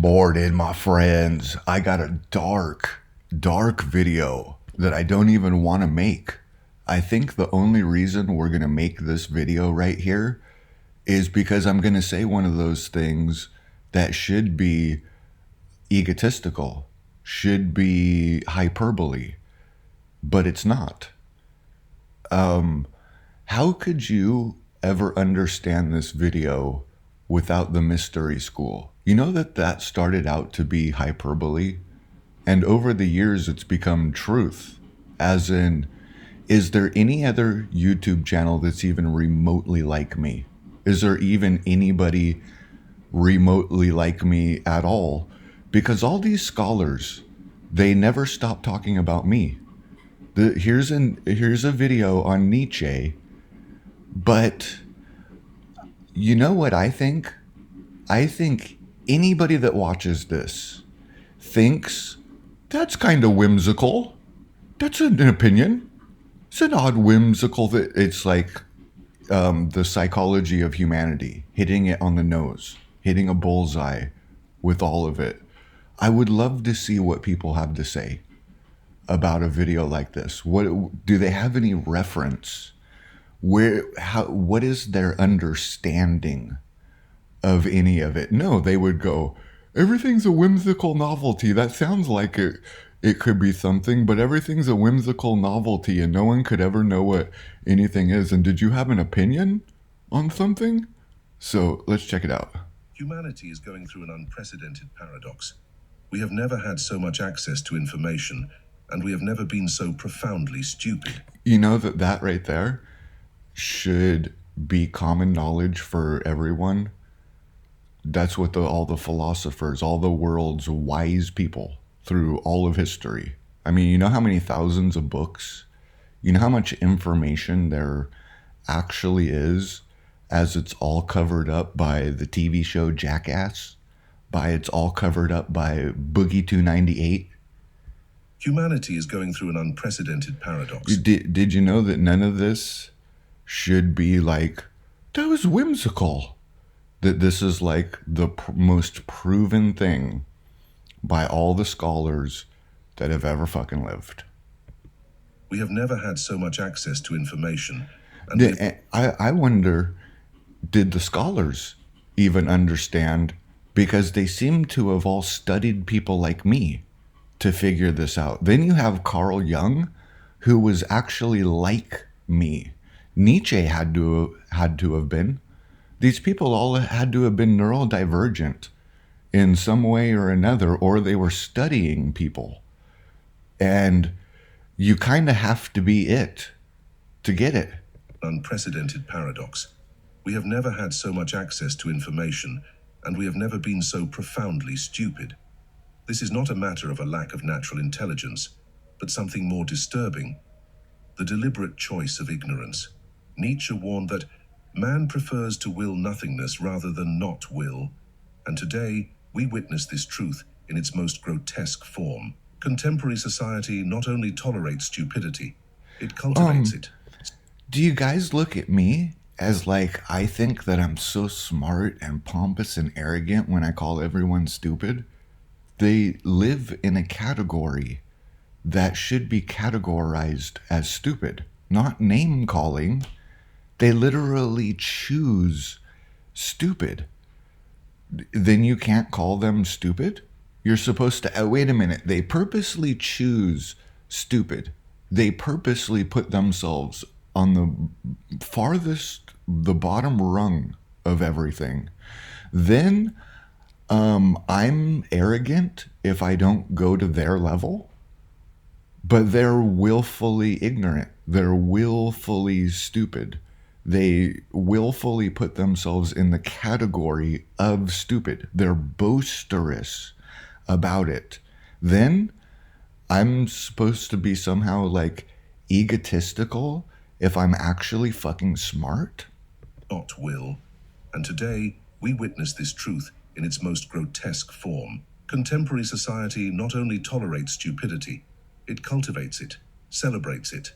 morning, my friends. I got a dark video that I don't even want to make. I think the only reason we're going to make this video right here is because I'm going to say one of those things that should be egotistical, should be hyperbole, but it's not. How could you ever understand this video without the mystery school? You know that started out to be hyperbole, and over the years it's become truth. As in, is there any other YouTube channel that's even remotely like me? Is there even anybody remotely like me at all? Because all these scholars, they never stop talking about me. Here's a video on Nietzsche, but you know what I think? I think anybody that watches this thinks that's kind of whimsical. That's an opinion. It's an odd whimsical that it's like the psychology of humanity, hitting it on the nose, hitting a bullseye with all of it. I would love to see what people have to say about a video like this. What do they have any reference? What is their understanding of any of it? No, they would go, everything's a whimsical novelty. That sounds like it could be something, but everything's a whimsical novelty and no one could ever know what anything is. And did you have an opinion on something? So let's check it out. Humanity is going through an unprecedented paradox. We have never had so much access to information, and we have never been so profoundly stupid. You know that right there should be common knowledge for everyone. That's what all the philosophers, all the world's wise people through all of history. I mean, you know how many thousands of books, you know how much information there actually is, as it's all covered up by the TV show Jackass, it's all covered up by Boogie 298. Humanity is going through an unprecedented paradox. Did you know that none of this should be like, that was whimsical? That this is like the most proven thing by all the scholars that have ever fucking lived. We have never had so much access to information. And I wonder, did the scholars even understand? Because they seem to have all studied people like me to figure this out. Then you have Carl Jung, who was actually like me. Nietzsche had to have been. These people all had to have been neurodivergent in some way or another, or they were studying people. And you kind of have to be it to get it. Unprecedented paradox. We have never had so much access to information, and we have never been so profoundly stupid. This is not a matter of a lack of natural intelligence, but something more disturbing: the deliberate choice of ignorance. Nietzsche warned that man prefers to will nothingness rather than not will, and today we witness this truth in its most grotesque form. Contemporary society not only tolerates stupidity, it cultivates it. Do you guys look at me as like I think that I'm so smart and pompous and arrogant when I call everyone stupid? They live in a category that should be categorized as stupid, not name calling. They literally choose stupid. Then you can't call them stupid? You're supposed to, wait a minute, they purposely choose stupid. They purposely put themselves on the bottom rung of everything. Then I'm arrogant if I don't go to their level, but they're willfully ignorant. They're willfully stupid. They willfully put themselves in the category of stupid. They're boisterous about it. Then I'm supposed to be somehow like egotistical if I'm actually fucking smart? Not will. And today we witness this truth in its most grotesque form. Contemporary society not only tolerates stupidity, it cultivates it, celebrates it,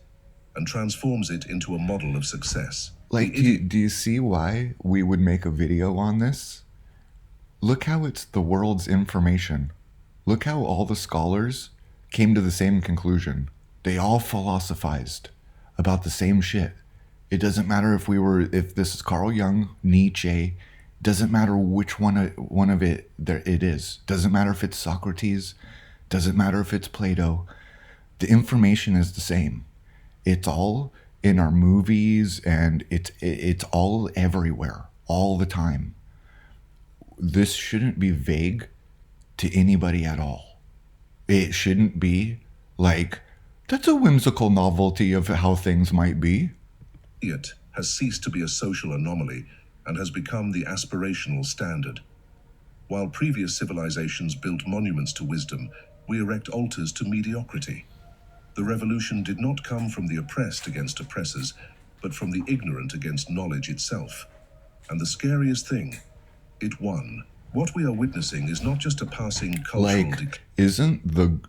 and transforms it into a model of success. Like, do you see why we would make a video on this? Look how it's the world's information. Look how all the scholars came to the same conclusion. They all philosophized about the same shit. It doesn't matter if this is Carl Jung, Nietzsche, doesn't matter which one of it there it is. Doesn't matter if it's Socrates, doesn't matter if it's Plato. The information is the same. It's all in our movies, and it's all everywhere, all the time. This shouldn't be vague to anybody at all. It shouldn't be like, that's a whimsical novelty of how things might be. It has ceased to be a social anomaly and has become the aspirational standard. While previous civilizations built monuments to wisdom, we erect altars to mediocrity. The revolution did not come from the oppressed against oppressors, but from the ignorant against knowledge itself. And the scariest thing, it won. What we are witnessing is not just a passing cultural isn't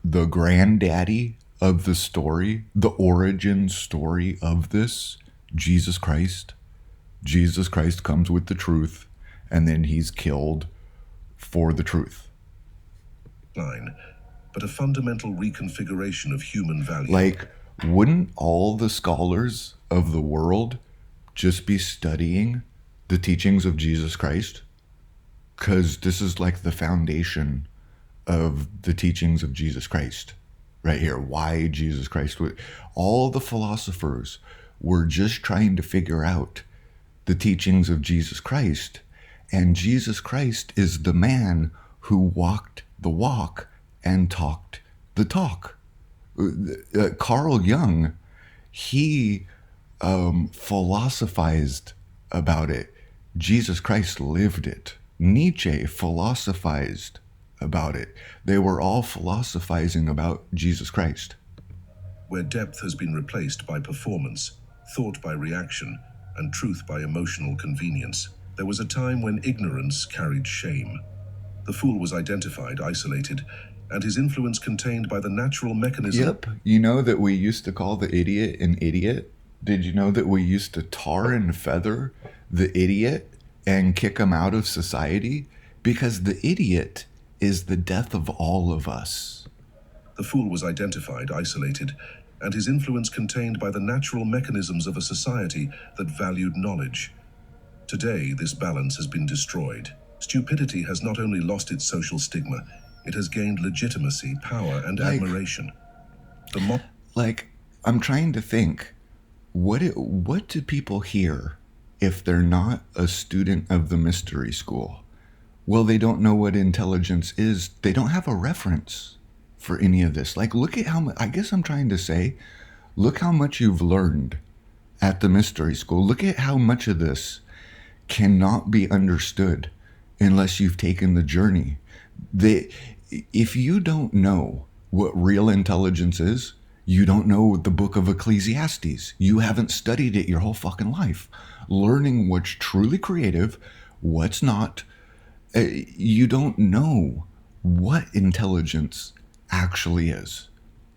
the granddaddy of the story, the origin story of this, Jesus Christ? Jesus Christ comes with the truth, and then he's killed for the truth. But a fundamental reconfiguration of human value. Like, wouldn't all the scholars of the world just be studying the teachings of Jesus Christ? Because this is like the foundation of the teachings of Jesus Christ right here. Why Jesus Christ would, all the philosophers were just trying to figure out the teachings of Jesus Christ, and Jesus Christ is the man who walked the walk and talked the talk. Carl Jung, he philosophized about it. Jesus Christ lived it. Nietzsche philosophized about it. They were all philosophizing about Jesus Christ. Where depth has been replaced by performance, thought by reaction, and truth by emotional convenience, there was a time when ignorance carried shame. The fool was identified, isolated, and his influence contained by the natural mechanism. Yep. You know that we used to call the idiot an idiot? Did you know that we used to tar and feather the idiot and kick him out of society? Because the idiot is the death of all of us. The fool was identified, isolated, and his influence contained by the natural mechanisms of a society that valued knowledge. Today, this balance has been destroyed. Stupidity has not only lost its social stigma, it has gained legitimacy, power, and admiration. I'm trying to think, what do people hear if they're not a student of the mystery school? Well, they don't know what intelligence is. They don't have a reference for any of this. Like, look at how I guess I'm trying to say, look how much you've learned at the mystery school. Look at how much of this cannot be understood unless you've taken the journey. If you don't know what real intelligence is, you don't know the book of Ecclesiastes. You haven't studied it your whole fucking life. Learning what's truly creative, what's not. You don't know what intelligence actually is.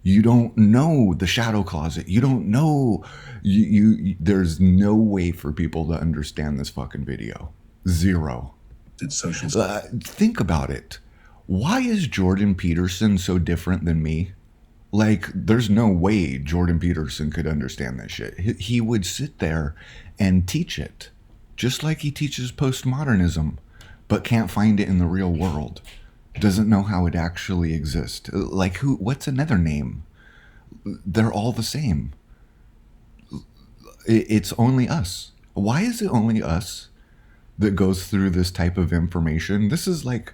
You don't know the shadow closet. You don't know. There's no way for people to understand this fucking video. Zero. It's social. Think about it. Why is Jordan Peterson so different than me? Like, there's no way Jordan Peterson could understand this shit. He would sit there and teach it, just like he teaches postmodernism, but can't find it in the real world. Doesn't know how it actually exists. Like, what's another name? They're all the same. It's only us. Why is it only us that goes through this type of information? This is like,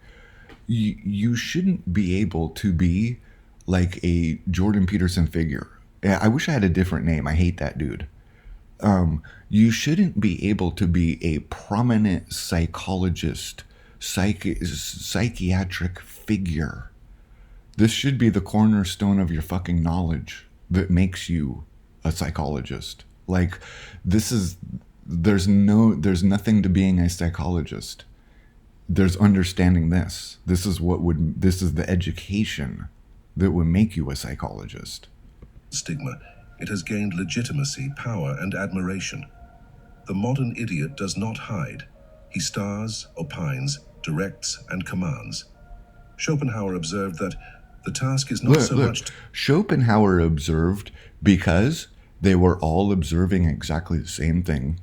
you shouldn't be able to be like a Jordan Peterson figure. I wish I had a different name. I hate that dude. You shouldn't be able to be a prominent psychologist, psychiatric figure. This should be the cornerstone of your fucking knowledge that makes you a psychologist. Like, there's nothing to being a psychologist. There's understanding this. This is the education that would make you a psychologist. Stigma. It has gained legitimacy, power, and admiration. The modern idiot does not hide. He stars, opines, directs, and commands. Schopenhauer observed that the task is not much. Schopenhauer observed because they were all observing exactly the same thing.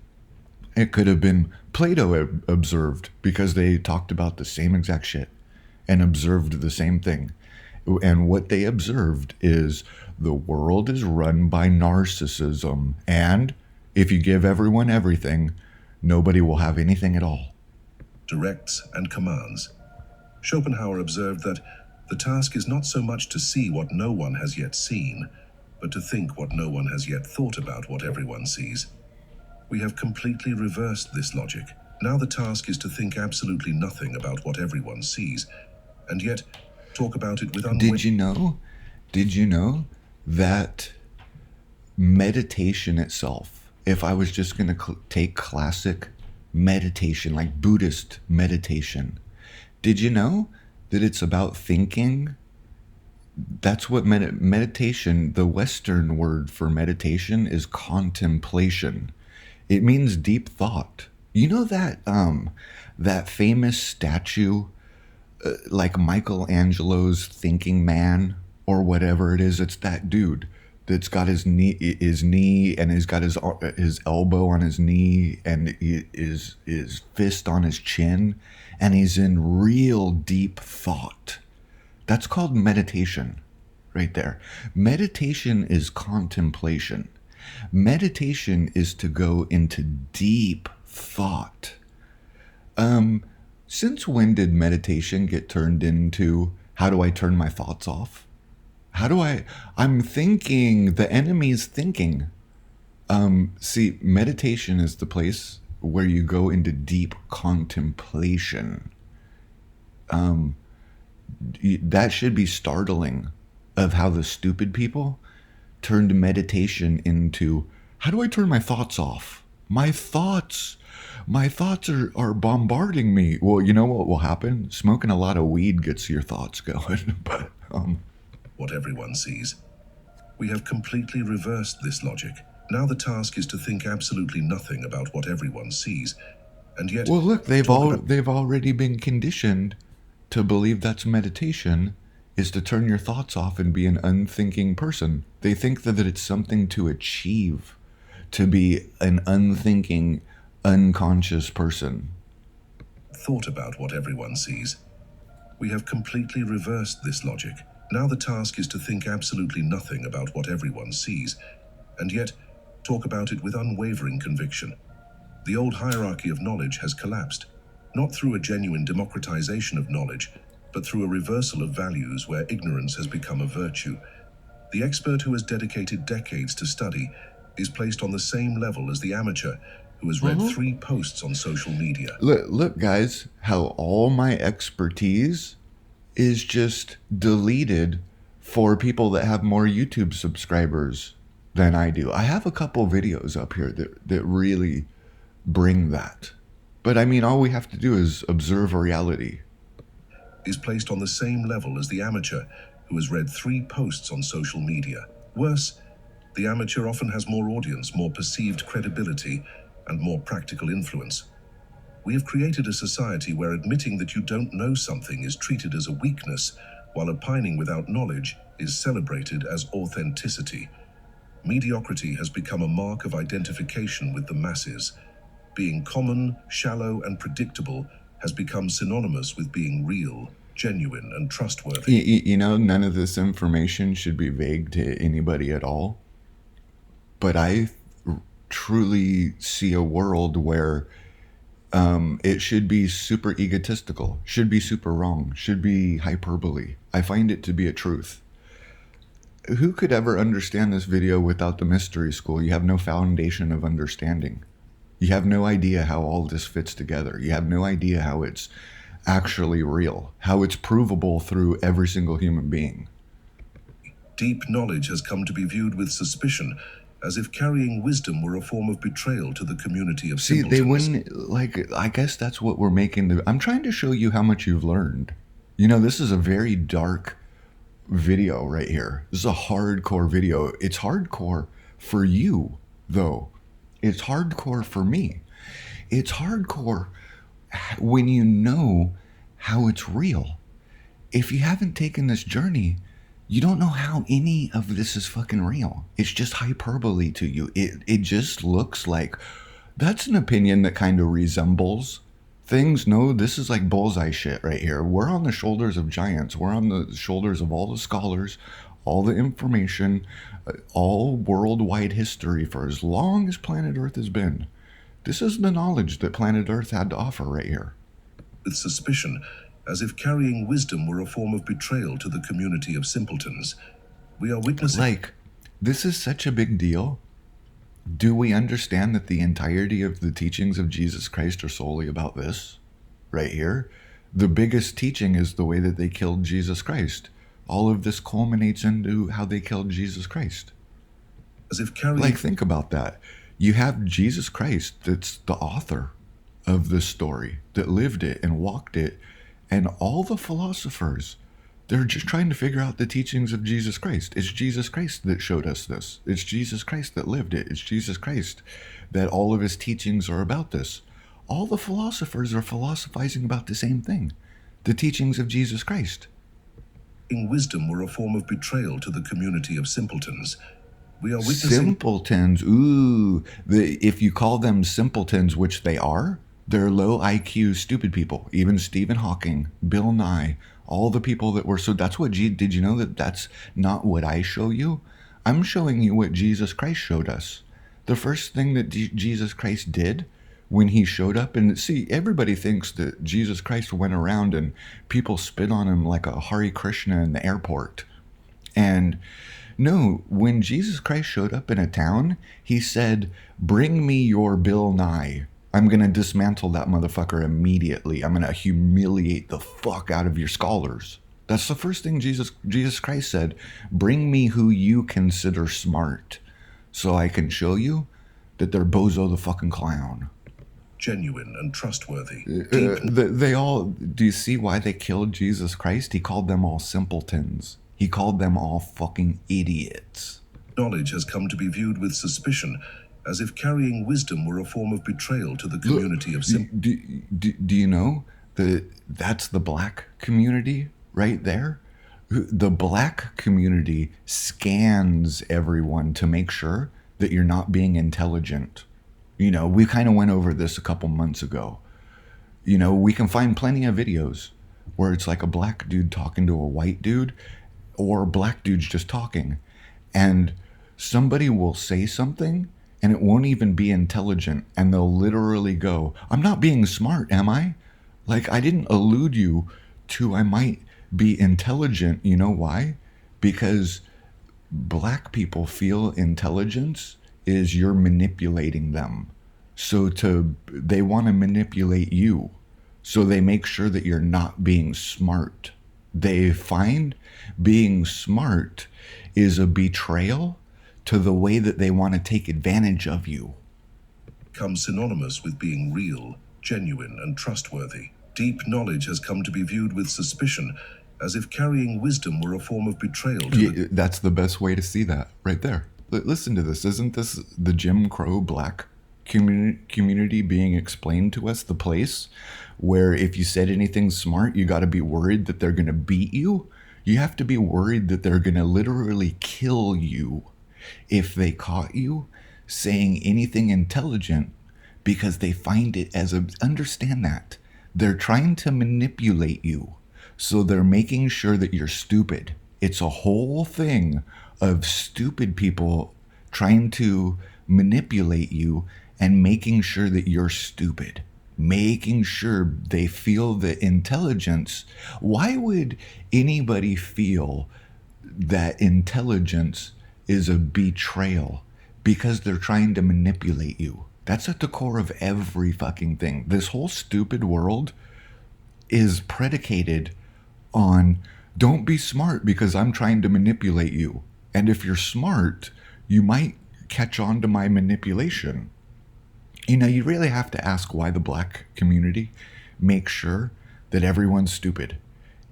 It could have been Plato observed because they talked about the same exact shit and observed the same thing. And what they observed is the world is run by narcissism. And if you give everyone everything, nobody will have anything at all. Directs and commands. Schopenhauer observed that the task is not so much to see what no one has yet seen, but to think what no one has yet thought about what everyone sees. We have completely reversed this logic. Now the task is to think absolutely nothing about what everyone sees, and yet talk about it with Did you know that meditation itself, if I was just going to take classic meditation, like Buddhist meditation, did you know that it's about thinking? That's what meditation, the Western word for meditation is contemplation. It means deep thought. You know that that famous statue, like Michelangelo's Thinking Man or whatever it is. It's that dude that's got his knee, and he's got his elbow on his knee, and his fist on his chin, and he's in real deep thought. That's called meditation, right there. Meditation is contemplation. Meditation is to go into deep thought. Since when did meditation get turned into, how do I turn my thoughts off? I'm thinking, the enemy's thinking. See, meditation is the place where you go into deep contemplation. That should be startling, of how the stupid people turned meditation into, how do I turn my thoughts off? My thoughts are bombarding me. Well, you know what will happen? Smoking a lot of weed gets your thoughts going. But what everyone sees. We have completely reversed this logic. Now the task is to think absolutely nothing about what everyone sees, and yet. Well, look, they've already been conditioned to believe that's meditation, is to turn your thoughts off and be an unthinking person. They think that it's something to achieve, to be an unthinking, unconscious person. Thought about what everyone sees. We have completely reversed this logic. Now the task is to think absolutely nothing about what everyone sees, and yet talk about it with unwavering conviction. The old hierarchy of knowledge has collapsed, not through a genuine democratization of knowledge, but through a reversal of values where ignorance has become a virtue. The expert who has dedicated decades to study is placed on the same level as the amateur who has read 3 posts on social media. Look, guys, how all my expertise is just deleted for people that have more YouTube subscribers than I do. I have a couple videos up here that really bring that. But I mean, all we have to do is observe a reality. Is placed on the same level as the amateur who has read 3 posts on social media. Worse, the amateur often has more audience, more perceived credibility, and more practical influence. We have created a society where admitting that you don't know something is treated as a weakness, while opining without knowledge is celebrated as authenticity. Mediocrity has become a mark of identification with the masses. Being common, shallow, and predictable has become synonymous with being real, genuine, and trustworthy. You know, none of this information should be vague to anybody at all. But I truly see a world where it should be super egotistical, should be super wrong, should be hyperbole. I find it to be a truth. Who could ever understand this video without the mystery school? You have no foundation of understanding. You have no idea how all this fits together. You have no idea how it's actually real, how it's provable through every single human being. Deep knowledge has come to be viewed with suspicion, as if carrying wisdom were a form of betrayal to the community of simpletons. See, they wouldn't, I guess that's what we're making I'm trying to show you how much you've learned. You know, this is a very dark video right here. This is a hardcore video. It's hardcore for you, though. It's hardcore for me. It's hardcore when you know how it's real. If you haven't taken this journey, you don't know how any of this is fucking real. It's just hyperbole to you. It just looks like that's an opinion that kind of resembles things. No, this is like bullseye shit right here. We're on the shoulders of giants. We're on the shoulders of all the scholars, all the information, all worldwide history for as long as planet Earth has been. This is the knowledge that planet Earth had to offer right here. With suspicion, as if carrying wisdom were a form of betrayal to the community of simpletons. We are witnessing... Like, this is such a big deal. Do we understand that the entirety of the teachings of Jesus Christ are solely about this? Right here? The biggest teaching is the way that they killed Jesus Christ. All of this culminates into how they killed Jesus Christ. As if carrying... Like, think about that. You have Jesus Christ that's the author of this story, that lived it and walked it, and all the philosophers, they're just trying to figure out the teachings of Jesus Christ. It's Jesus Christ that showed us this. It's Jesus Christ that lived it. It's Jesus Christ that all of his teachings are about this. All the philosophers are philosophizing about the same thing, the teachings of Jesus Christ. Wisdom were a form of betrayal to the community of simpletons. We are witnessing... Simpletons, ooh. If you call them simpletons, which they are, they're low IQ, stupid people. Even Stephen Hawking, Bill Nye, all the people that were... So that's what... Did you know that that's not what I show you? I'm showing you what Jesus Christ showed us. The first thing that Jesus Christ did when he showed up... And see, everybody thinks that Jesus Christ went around and people spit on him like a Hare Krishna in the airport. And no, when Jesus Christ showed up in a town, he said, "Bring me your Bill Nye. I'm going to dismantle that motherfucker immediately. I'm going to humiliate the fuck out of your scholars." That's the first thing Jesus Christ said. Bring me who you consider smart so I can show you that they're Bozo the fucking clown. Genuine and trustworthy. They all... Do you see why they killed Jesus Christ? He called them all simpletons. He called them all fucking idiots. Knowledge has come to be viewed with suspicion, as if carrying wisdom were a form of betrayal to the community of Do you know that that's the black community right there? The black community scans everyone to make sure that you're not being intelligent. You know, we kind of went over this a couple months ago. You know, we can find plenty of videos where it's like a black dude talking to a white dude, or black dudes just talking, and somebody will say something and it won't even be intelligent, and they'll literally go, "I'm not being smart, am I? Like, I didn't allude you to I might be intelligent." You know why? Because black people feel intelligence is you're manipulating them. So they want to manipulate you. So they make sure that you're not being smart. They find being smart is a betrayal to the way that they want to take advantage of you. Become synonymous with being real, genuine, and trustworthy. Deep knowledge has come to be viewed with suspicion, as if carrying wisdom were a form of betrayal to That's the best way to see that, right there. Listen to this. Isn't this the Jim Crow black community being explained to us? The place where if you said anything smart, you got to be worried that they're going to beat you. You have to be worried that they're going to literally kill you if they caught you saying anything intelligent, because they find it as understand that. They're trying to manipulate you. So they're making sure that you're stupid. It's a whole thing of stupid people trying to manipulate you and making sure that you're stupid. Making sure they feel the intelligence. Why would anybody feel that intelligence is a betrayal? Because they're trying to manipulate you. That's at the core of every fucking thing. This whole stupid world is predicated on don't be smart because I'm trying to manipulate you. And if you're smart, you might catch on to my manipulation. You know, you really have to ask why the black community makes sure that everyone's stupid.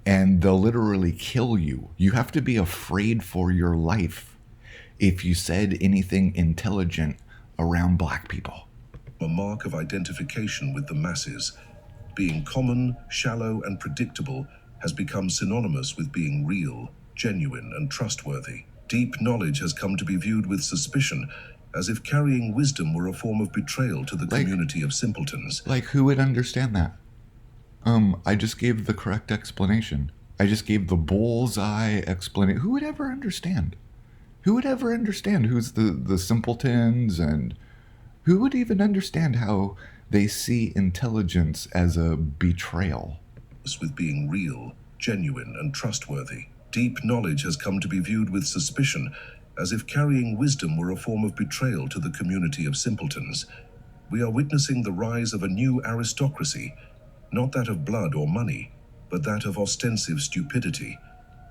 And they'll literally kill you. You have to be afraid for your life if you said anything intelligent around black people. A mark of identification with the masses. Being common, shallow, and predictable has become synonymous with being real, genuine, and trustworthy. Deep knowledge has come to be viewed with suspicion, as if carrying wisdom were a form of betrayal to the community of simpletons. Like, who would understand that? I just gave the correct explanation. I just gave the bullseye explanation. Who would ever understand? Who would ever understand who's the simpletons, and who would even understand how they see intelligence as a betrayal? With being real, genuine, and trustworthy. Deep knowledge has come to be viewed with suspicion, as if carrying wisdom were a form of betrayal to the community of simpletons. We are witnessing the rise of a new aristocracy, not that of blood or money, but that of ostensive stupidity.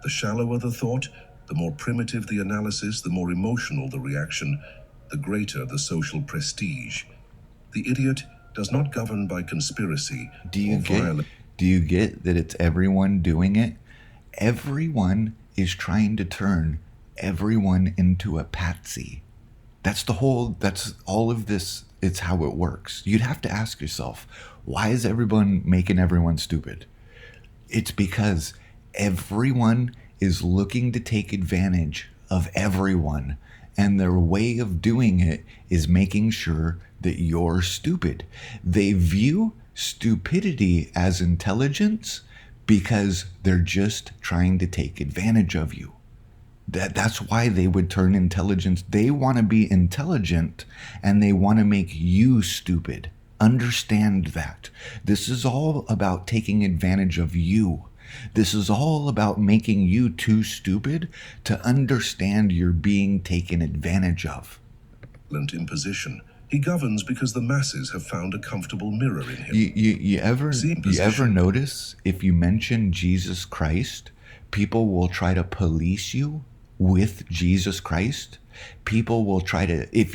The shallower the thought, the more primitive the analysis, the more emotional the reaction, the greater the social prestige. The idiot does not govern by conspiracy or violence. Do you get that it's everyone doing it? Everyone is trying to turn everyone into a patsy. That's all of this. It's how it works. You'd have to ask yourself, why is everyone making everyone stupid? It's because everyone is looking to take advantage of everyone, and their way of doing it is making sure that you're stupid. They view stupidity as intelligence because they're just trying to take advantage of you. That's why they would turn intelligence. They want to be intelligent, and they want to make you stupid. Understand that. This is all about taking advantage of you. This is all about making you too stupid to understand you're being taken advantage of. Imposition. He governs because the masses have found a comfortable mirror in him. You ever notice if you mention Jesus Christ, people will try to police you with Jesus Christ? People will try to, if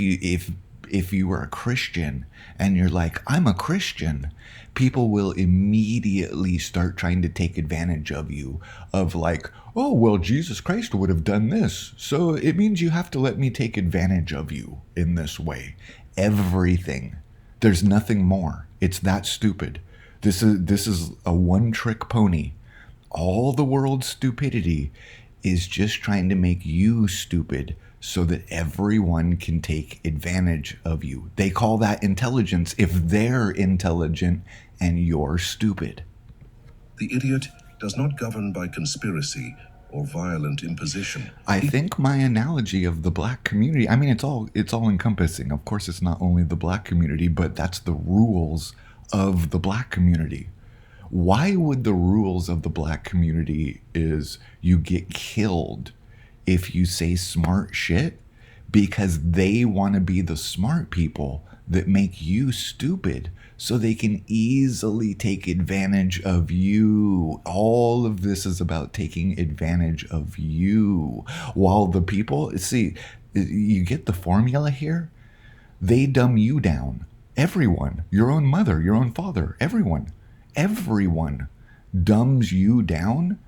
you were a Christian and you're like, I'm a Christian, people will immediately start trying to take advantage of you, of like, oh, well, Jesus Christ would have done this, so it means you have to let me take advantage of you in this way. Everything. There's nothing more. It's that stupid. This is a one-trick pony. All the world's stupidity is just trying to make you stupid so that everyone can take advantage of you. They call that intelligence if they're intelligent and you're stupid. The idiot does not govern by conspiracy or violent imposition. I think my analogy of the black community, I mean, it's all encompassing. Of course, it's not only the black community, but that's the rules of the black community. Why would the rules of the black community is you get killed if you say smart shit? Because they want to be the smart people that make you stupid so they can easily take advantage of you. All of this is about taking advantage of you. While the people, see, you get the formula here? They dumb you down. Everyone, your own mother, your own father, everyone dumbs you down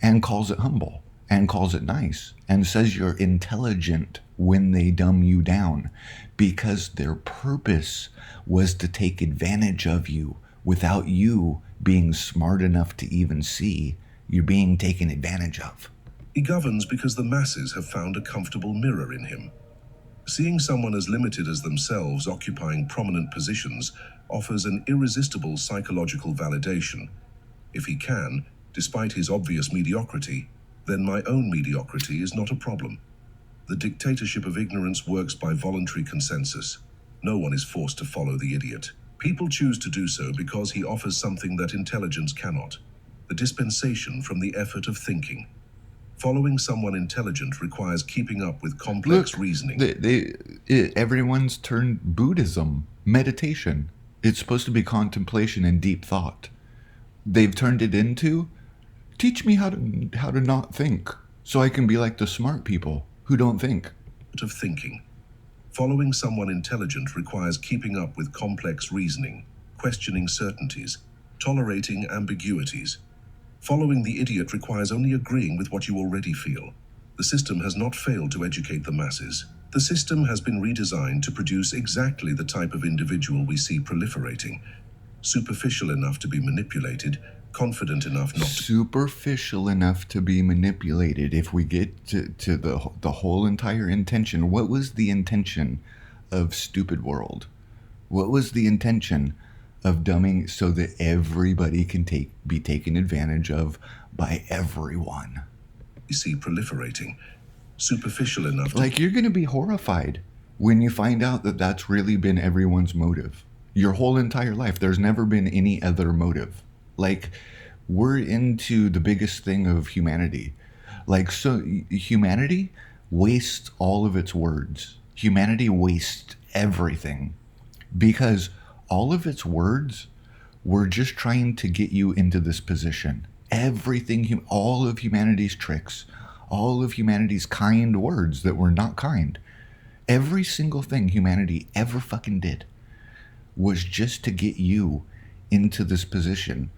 and calls it humble and calls it nice and says you're intelligent when they dumb you down, because their purpose was to take advantage of you without you being smart enough to even see you're being taken advantage of. He governs because the masses have found a comfortable mirror in him. Seeing someone as limited as themselves occupying prominent positions offers an irresistible psychological validation. If he can, despite his obvious mediocrity, then my own mediocrity is not a problem. The dictatorship of ignorance works by voluntary consensus. No one is forced to follow the idiot. People choose to do so because he offers something that intelligence cannot: the dispensation from the effort of thinking. Following someone intelligent requires keeping up with complex reasoning. Everyone's turned Buddhism, meditation. It's supposed to be contemplation and deep thought. They've turned it into, teach me how to not think, so I can be like the smart people who don't think. Of thinking. Following someone intelligent requires keeping up with complex reasoning, questioning certainties, tolerating ambiguities. Following the idiot requires only agreeing with what you already feel. The system has not failed to educate the masses. The system has been redesigned to produce exactly the type of individual we see proliferating. superficial enough to be manipulated, confident enough not to... Superficial enough to be manipulated. If we get to the whole entire intention, what was the intention of Stupid World? What was the intention of dumbing so that everybody can be taken advantage of by everyone? We see proliferating, superficial enough to... Like, you're going to be horrified when you find out that that's really been everyone's motive. Your whole entire life, there's never been any other motive. Like, we're into the biggest thing of humanity. Like, so humanity wastes all of its words. Humanity wastes everything because all of its words were just trying to get you into this position. Everything, all of humanity's tricks, all of humanity's kind words that were not kind, every single thing humanity ever fucking did was just to get you into this position.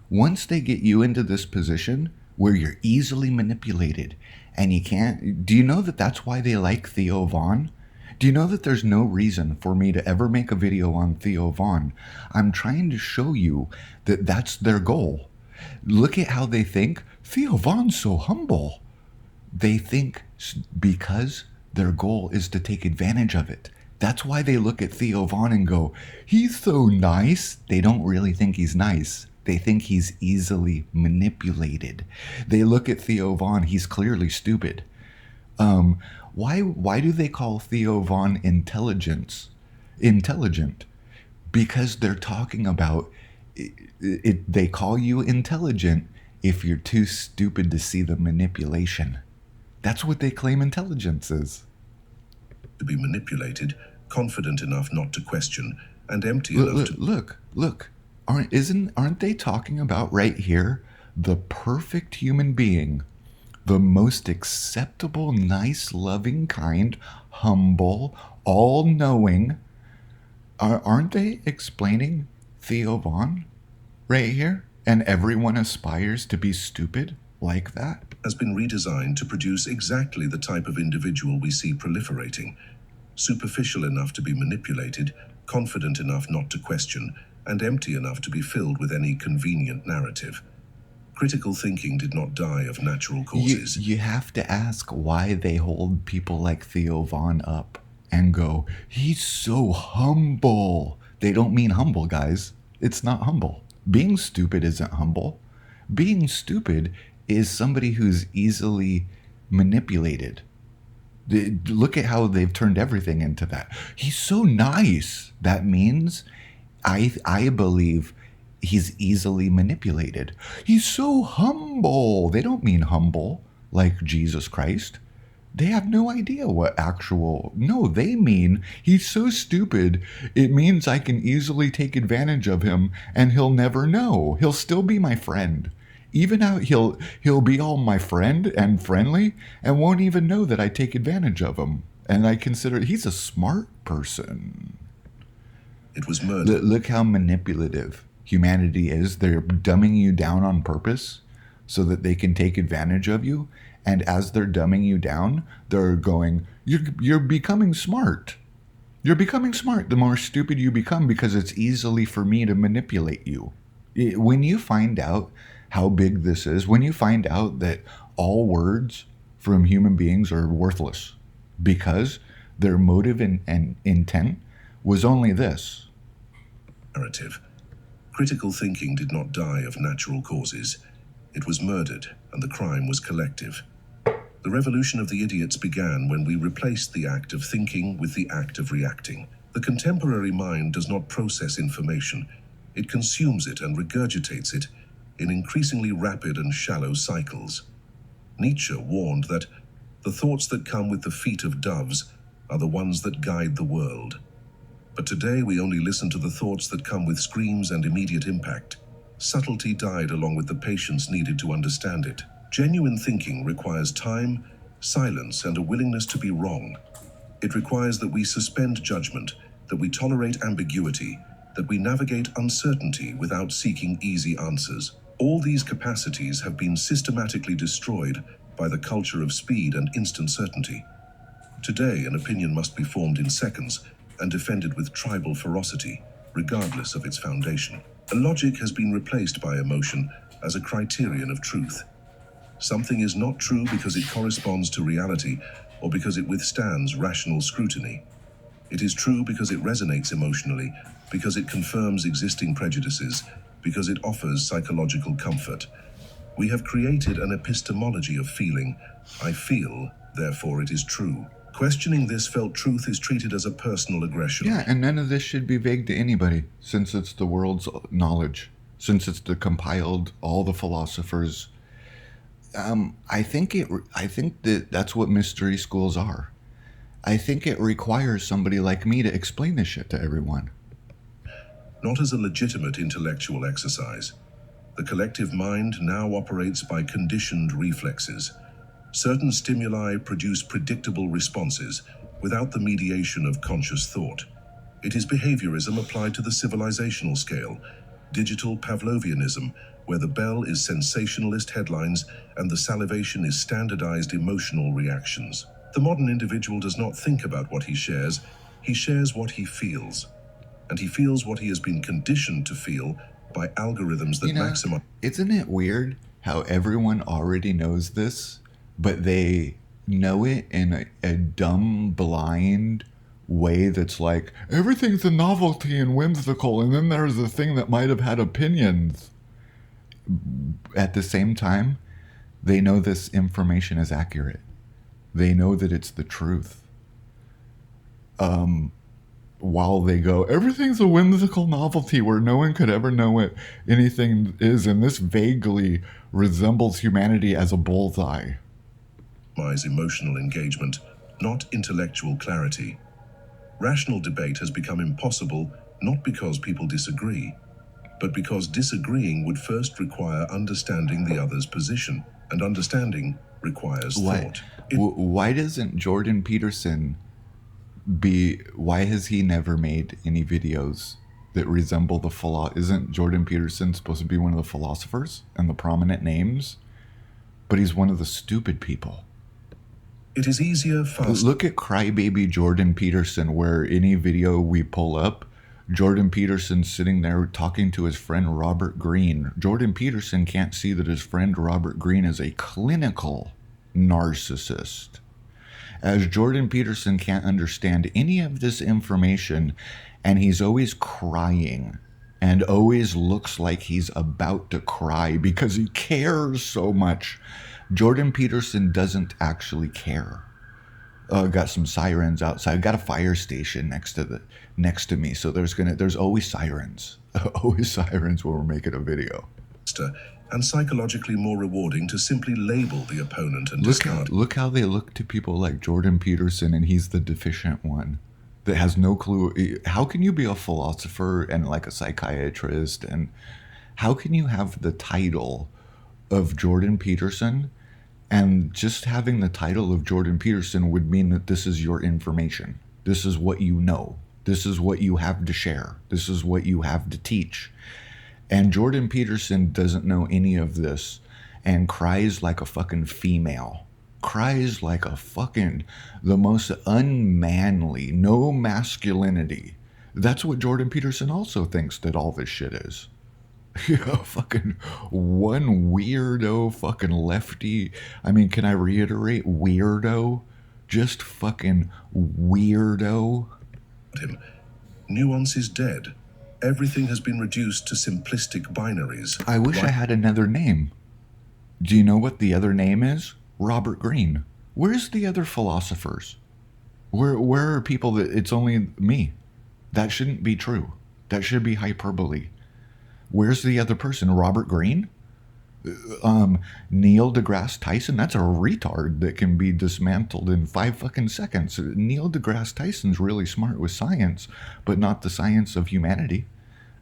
Once they get you into this position where you're easily manipulated and you can't... Do you know that that's why they like Theo Von? Do you know that there's no reason for me to ever make a video on Theo Von? I'm trying to show you that that's their goal. Look at how they think. Theo Von's so humble. They think because their goal is to take advantage of it. That's why they look at Theo Von and go, he's so nice. They don't really think he's nice. They think he's easily manipulated. They look at Theo Von, he's clearly stupid. Why do they call Theo Von intelligent? Because they're talking about it. They call you intelligent if you're too stupid to see the manipulation. That's what they claim intelligence is. To be manipulated, confident enough not to question, and empty enough to... Look. Aren't they talking about right here the perfect human being? The most acceptable, nice, loving, kind, humble, all-knowing. Aren't they explaining Theo Von right here? And everyone aspires to be stupid like that? Has been redesigned to produce exactly the type of individual we see proliferating. Superficial enough to be manipulated, confident enough not to question, and empty enough to be filled with any convenient narrative. Critical thinking did not die of natural causes. You have to ask why they hold people like Theo Von up and go, he's so humble. They don't mean humble, guys. It's not humble. Being stupid isn't humble. Being stupid is somebody who's easily manipulated. Look at how they've turned everything into that. He's so nice. That means I believe he's easily manipulated. He's so humble. They don't mean humble like Jesus Christ. They have no idea what actual... No, they mean he's so stupid, it means I can easily take advantage of him and he'll never know. He'll still be my friend. Even out, he'll be all my friend and friendly and won't even know that I take advantage of him. And I consider he's a smart person. It was murder. Look how manipulative humanity is. They're dumbing you down on purpose so that they can take advantage of you. And as they're dumbing you down, they're going, you're becoming smart. You're becoming smart the more stupid you become because it's easily for me to manipulate you. When you find out how big this is, when you find out that all words from human beings are worthless because their motive and intent was only this. Narrative. Critical thinking did not die of natural causes. It was murdered, and the crime was collective. The revolution of the idiots began when we replaced the act of thinking with the act of reacting. The contemporary mind does not process information. It consumes it and regurgitates it in increasingly rapid and shallow cycles. Nietzsche warned that the thoughts that come with the feet of doves are the ones that guide the world. But today we only listen to the thoughts that come with screams and immediate impact. Subtlety died along with the patience needed to understand it. Genuine thinking requires time, silence, and a willingness to be wrong. It requires that we suspend judgment, that we tolerate ambiguity, that we navigate uncertainty without seeking easy answers. All these capacities have been systematically destroyed by the culture of speed and instant certainty. Today, an opinion must be formed in seconds and defended with tribal ferocity. regardless of its foundation. Logic has been replaced by emotion as a criterion of truth. Something is not true because it corresponds to reality or because it withstands rational scrutiny. It is true because it resonates emotionally, because it confirms existing prejudices, because it offers psychological comfort. We have created an epistemology of feeling. I feel, therefore it is true. Questioning this felt truth is treated as a personal aggression. Yeah, and none of this should be vague to anybody, since it's the world's knowledge, since it's the compiled, all the philosophers. I think that that's what mystery schools are. I think it requires somebody like me to explain this shit to everyone. Not as a legitimate intellectual exercise. The collective mind now operates by conditioned reflexes. Certain stimuli produce predictable responses without the mediation of conscious thought. It is behaviorism applied to the civilizational scale, digital Pavlovianism, where the bell is sensationalist headlines and the salivation is standardized emotional reactions. The modern individual does not think about what he shares what he feels. And he feels what he has been conditioned to feel by algorithms that maximize. Isn't it weird how everyone already knows this, but they know it in a dumb, blind way that's like, everything's a novelty and whimsical, and then there's a thing that might have had opinions. At the same time, they know this information is accurate. They know that it's the truth. While they go, everything's a whimsical novelty where no one could ever know what anything is, and this vaguely resembles humanity as a bullseye. Emotional engagement, not intellectual clarity. Rational debate has become impossible not because people disagree, but because disagreeing would first require understanding the other's position, and understanding requires thought. Why doesn't Jordan Peterson why has he never made any videos that resemble the Isn't Jordan Peterson supposed to be one of the philosophers and the prominent names? But he's one of the stupid people. It is easier, faster. Look at Crybaby Jordan Peterson, where any video we pull up, Jordan Peterson's sitting there talking to his friend Robert Greene. Jordan Peterson can't see that his friend Robert Greene is a clinical narcissist. As Jordan Peterson can't understand any of this information, and he's always crying and always looks like he's about to cry because he cares so much. Jordan Peterson doesn't actually care. Got some sirens outside. Got a fire station next to me, so there's always sirens. Always sirens when we're making a video. And psychologically more rewarding to simply label the opponent and discard. Look how they look to people like Jordan Peterson, and he's the deficient one that has no clue. How can you be a philosopher and like a psychiatrist, and how can you have the title of Jordan Peterson, and just having the title of Jordan Peterson would mean that this is your information. This is what you know. This is what you have to share. This is what you have to teach. And Jordan Peterson doesn't know any of this and cries like a fucking female. Cries like a fucking, the most unmanly, no masculinity. That's what Jordan Peterson also thinks that all this shit is. Yeah, fucking one weirdo fucking lefty. I mean, can I reiterate weirdo? Just fucking weirdo. Nuance is dead. Everything has been reduced to simplistic binaries. I wish I had another name. Do you know what the other name is? Robert Greene. Where's the other philosophers? Where are people that it's only me? That shouldn't be true. That should be hyperbole. Where's the other person? Robert Greene? Neil deGrasse Tyson? That's a retard that can be dismantled in 5 fucking seconds. Neil deGrasse Tyson's really smart with science, but not the science of humanity,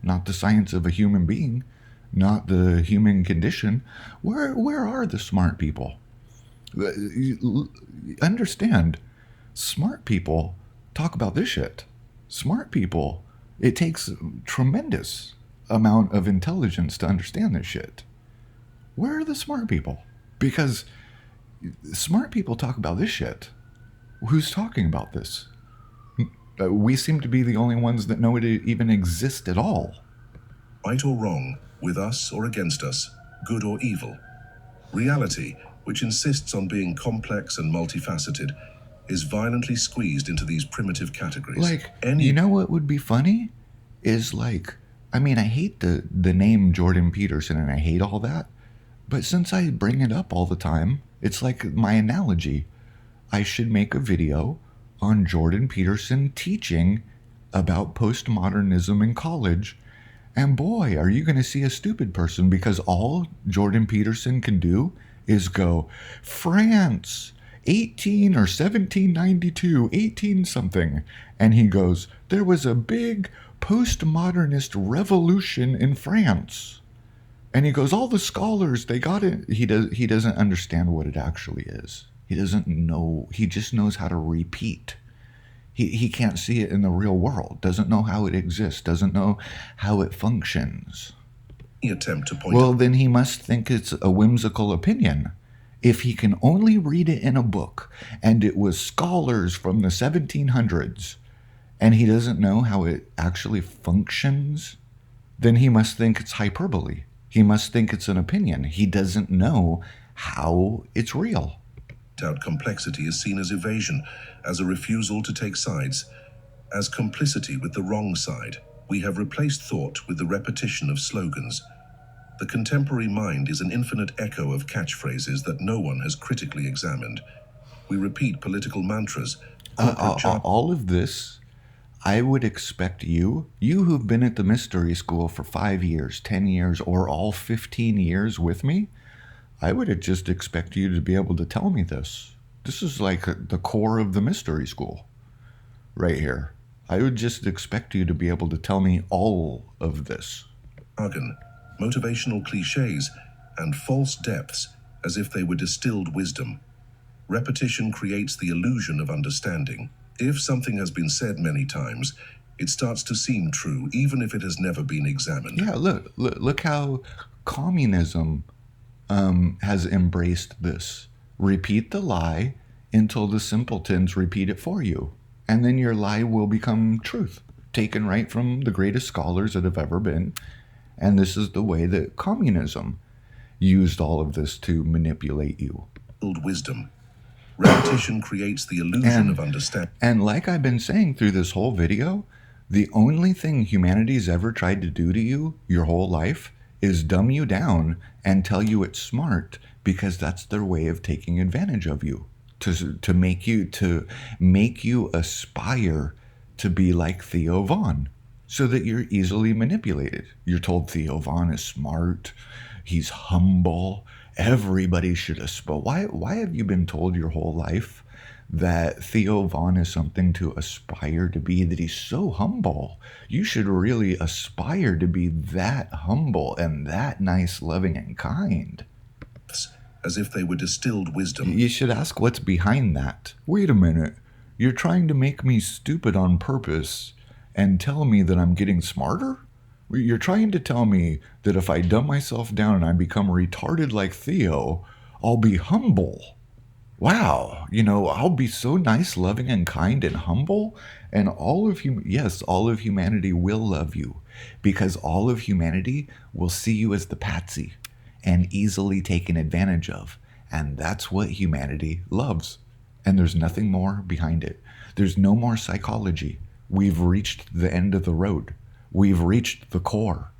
not the science of a human being, not the human condition. Where are the smart people? Understand, smart people talk about this shit. Smart people, it takes tremendous amount of intelligence to understand this shit. Where are the smart people? Because smart people talk about this shit. Who's talking about this? We seem to be the only ones that know it even exists at all. Right or wrong, with us or against us, good or evil. Reality, which insists on being complex and multifaceted, is violently squeezed into these primitive categories. Like, you know what would be funny? Is like, I mean, I hate the name Jordan Peterson and I hate all that. But since I bring it up all the time, it's like my analogy. I should make a video on Jordan Peterson teaching about postmodernism in college. And boy, are you going to see a stupid person, because all Jordan Peterson can do is go, France, 18 or 1792, 18 something. And he goes, there was a big postmodernist revolution in France. And he goes, all the scholars, they got it. He doesn't understand what it actually is. He doesn't know. He just knows how to repeat. He can't see it in the real world, doesn't know how it exists, doesn't know how it functions. Attempt to point Well, then he must think it's a whimsical opinion. If he can only read it in a book, and it was scholars from the 1700s, and he doesn't know how it actually functions, then he must think it's hyperbole. He must think it's an opinion. He doesn't know how it's real. out complexity is seen as evasion, as a refusal to take sides, as complicity with the wrong side. We have replaced thought with the repetition of slogans. The contemporary mind is an infinite echo of catchphrases that no one has critically examined. We repeat political mantras. All of this, I would expect you who've been at the mystery school for 5 years, 10 years, or all 15 years with me, I would just expect you to be able to tell me this. This is like the core of the mystery school right here. I would just expect you to be able to tell me all of this. Jargon, motivational cliches, and false depths as if they were distilled wisdom. Repetition creates the illusion of understanding. If something has been said many times, it starts to seem true, even if it has never been examined. Yeah, look how communism has embraced this. Repeat the lie until the simpletons repeat it for you. And then your lie will become truth, taken right from the greatest scholars that have ever been. And this is the way that communism used all of this to manipulate you. Wisdom. Repetition creates the illusion of understanding. And like I've been saying through this whole video, the only thing humanity's ever tried to do to you your whole life is dumb you down and tell you it's smart, because that's their way of taking advantage of you, to make you aspire to be like Theo Von, so that you're easily manipulated. You're told Theo Von is smart, he's humble, everybody should aspire. Why have you been told your whole life that Theo Von is something to aspire to be, that he's so humble? You should really aspire to be that humble and that nice, loving, and kind. As if they were distilled wisdom. You should ask what's behind that. Wait a minute. You're trying to make me stupid on purpose and tell me that I'm getting smarter? You're trying to tell me that if I dumb myself down and I become retarded like Theo, I'll be humble. Wow, I'll be so nice, loving, and kind and humble, and all of humanity will love you, because all of humanity will see you as the patsy and easily taken advantage of, and that's what humanity loves, and there's nothing more behind it. There's no more psychology. We've reached the end of the road. We've reached the core.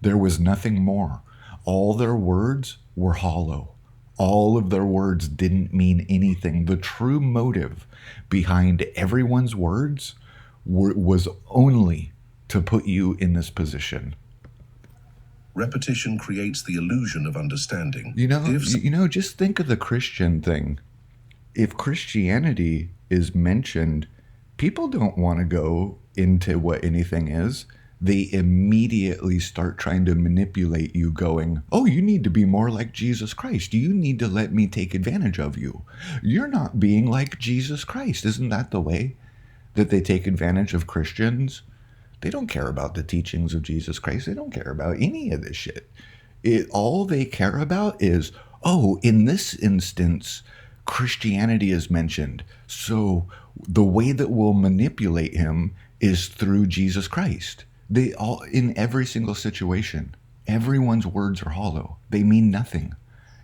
There was nothing more. All their words were hollow. All of their words didn't mean anything. The true motive behind everyone's words was only to put you in this position. Repetition creates the illusion of understanding. Just think of the Christian thing. If Christianity is mentioned, people don't want to go into what anything is. They immediately start trying to manipulate you, going, oh, you need to be more like Jesus Christ. You need to let me take advantage of you. You're not being like Jesus Christ. Isn't that the way that they take advantage of Christians? They don't care about the teachings of Jesus Christ. They don't care about any of this shit. All they care about is, oh, in this instance, Christianity is mentioned. So the way that we'll manipulate him is through Jesus Christ. They all, in every single situation, everyone's words are hollow. They mean nothing.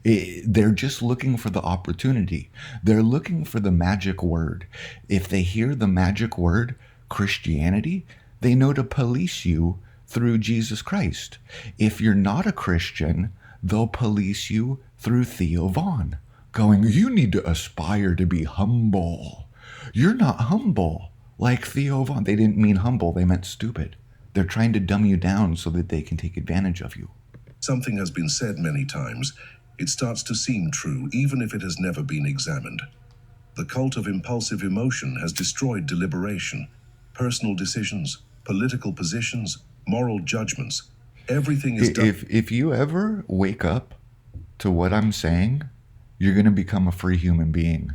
They're just looking for the opportunity. They're looking for the magic word. If they hear the magic word, Christianity, they know to police you through Jesus Christ. If you're not a Christian, they'll police you through Theo Von, going, you need to aspire to be humble. You're not humble like Theo Von. They didn't mean humble, they meant stupid. They're trying to dumb you down so that they can take advantage of you. Something has been said many times. It starts to seem true, even if it has never been examined. The cult of impulsive emotion has destroyed deliberation, personal decisions, political positions, moral judgments. Everything is done. If you ever wake up to what I'm saying, you're going to become a free human being.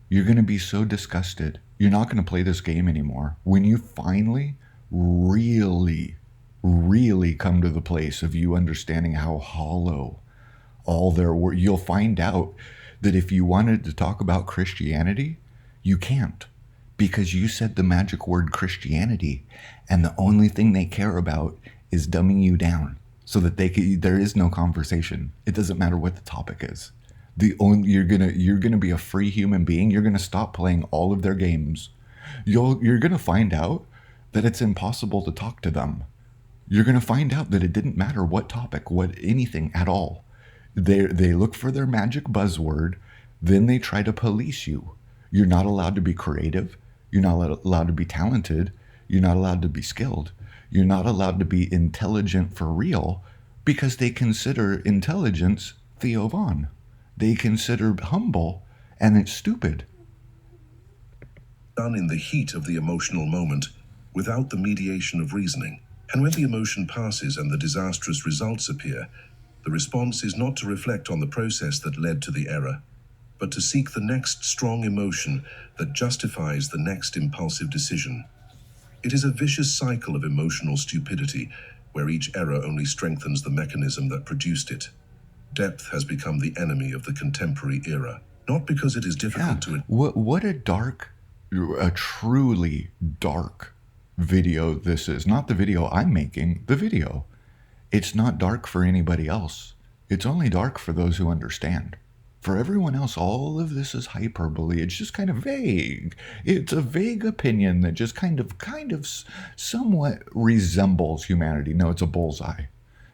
You're going to be so disgusted. You're not going to play this game anymore. When you finally really come to the place of you understanding how hollow all their work, you'll find out that if you wanted to talk about Christianity, you can't, because you said the magic word Christianity, and the only thing they care about is dumbing you down so that there is no conversation. It doesn't matter what the topic is. You're gonna be a free human being. You're gonna stop playing all of their games. You're gonna find out that it's impossible to talk to them. You're gonna find out that it didn't matter what topic, what anything at all. They look for their magic buzzword, then they try to police you. You're not allowed to be creative. You're not allowed to be talented. You're not allowed to be skilled. You're not allowed to be intelligent for real, because they consider intelligence Theo Von. They consider humble, and it's stupid. Done in the heat of the emotional moment, without the mediation of reasoning. And when the emotion passes and the disastrous results appear, the response is not to reflect on the process that led to the error, but to seek the next strong emotion that justifies the next impulsive decision. It is a vicious cycle of emotional stupidity, where each error only strengthens the mechanism that produced it. Depth has become the enemy of the contemporary era, not because it is difficult to... What a truly dark video this is. Not the video I'm making, the video. It's not dark for anybody else. It's only dark for those who understand. For everyone else, all of this is hyperbole. It's just kind of vague. It's a vague opinion that just kind of somewhat resembles humanity. No, it's a bullseye.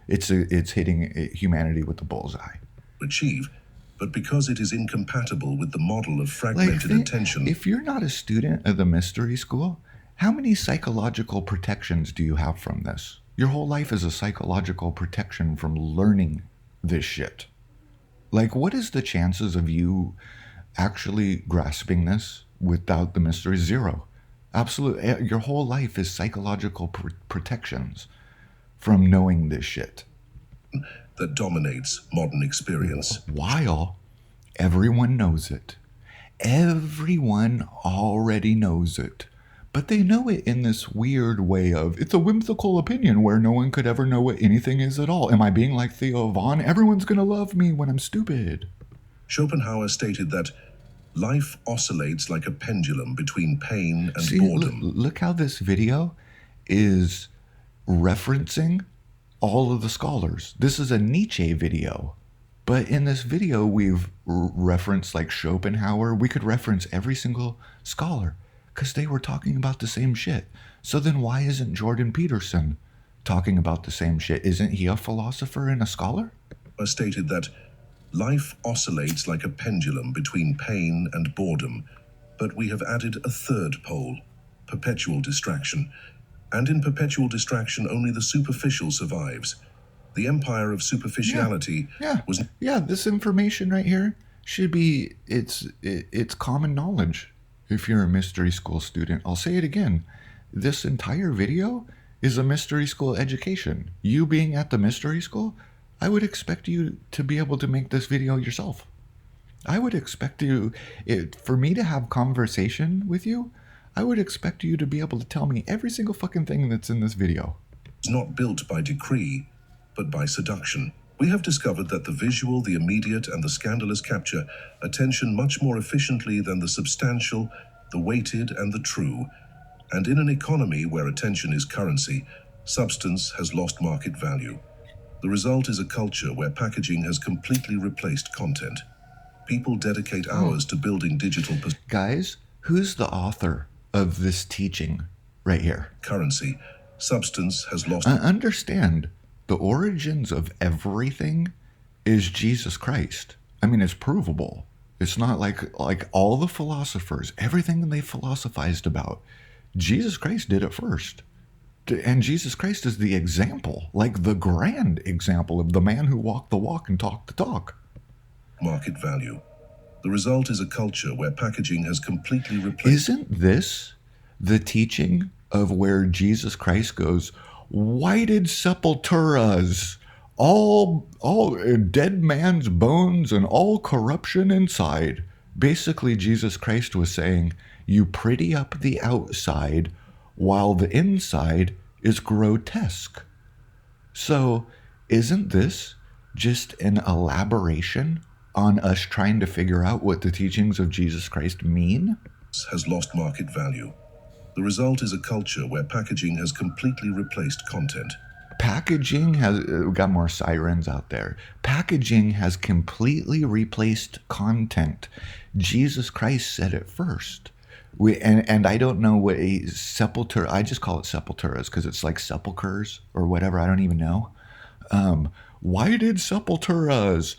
It's hitting humanity with the bullseye. Achieve, but because it is incompatible with the model of fragmented attention. If you're not a student of the mystery school, how many psychological protections do you have from this? Your whole life is a psychological protection from learning this shit. Like, what is the chances of you actually grasping this without the mystery? Zero. Absolutely. Your whole life is psychological protections from knowing this shit. That dominates modern experience. While everyone knows it. Everyone already knows it. But they know it in this weird way of, it's a whimsical opinion where no one could ever know what anything is at all. Am I being like Theo Von? Everyone's going to love me when I'm stupid. Schopenhauer stated that life oscillates like a pendulum between pain and boredom. Look how this video is referencing all of the scholars. This is a Nietzsche video. But in this video, we've referenced like Schopenhauer. We could reference every single scholar, because they were talking about the same shit. So then why isn't Jordan Peterson talking about the same shit? Isn't he a philosopher and a scholar? Stated that life oscillates like a pendulum between pain and boredom, but we have added a third pole, perpetual distraction. And in perpetual distraction, only the superficial survives. The empire of superficiality was... Yeah, this information right here should be, it's common knowledge. If you're a mystery school student, I'll say it again. This entire video is a mystery school education. You being at the mystery school, I would expect you to be able to make this video yourself. I would expect you, for me to have conversation with you, I would expect you to be able to tell me every single fucking thing that's in this video. It's not built by decree, but by seduction. We have discovered that the visual, the immediate, and the scandalous capture attention much more efficiently than the substantial, the weighted, and the true. And in an economy where attention is currency, substance has lost market value. The result is a culture where packaging has completely replaced content. People dedicate hours to building digital Guys, who's the author of this teaching right here? currency. Substance has lost. Understand, the origins of everything is Jesus Christ. I mean, it's provable. It's not like all the philosophers, everything they philosophized about, Jesus Christ did it first. And Jesus Christ is the example, like the grand example of the man who walked the walk and talked the talk. Market value. The result is a culture where packaging has completely replaced. Isn't this the teaching of where Jesus Christ goes, whited sepulturas, all dead man's bones and all corruption inside? Basically, Jesus Christ was saying, you pretty up the outside while the inside is grotesque. So, isn't this just an elaboration on us trying to figure out what the teachings of Jesus Christ mean? Has lost market value. The result is a culture where packaging has completely replaced content. Packaging has got more sirens out there. Packaging has completely replaced content. Jesus Christ said it first. And I don't know what a sepultura, I just call it sepulturas because it's like sepulchers or whatever, I don't even know. Whited sepulturas,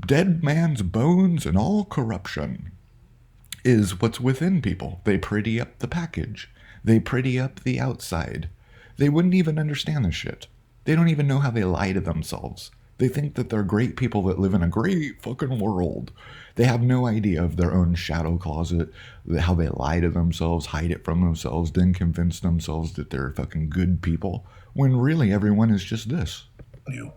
dead man's bones and all corruption is what's within people. They pretty up the package. They pretty up the outside. They wouldn't even understand this shit. They don't even know how they lie to themselves. They think that they're great people that live in a great fucking world. They have no idea of their own shadow closet, how they lie to themselves, hide it from themselves, then convince themselves that they're fucking good people, when really everyone is just this. The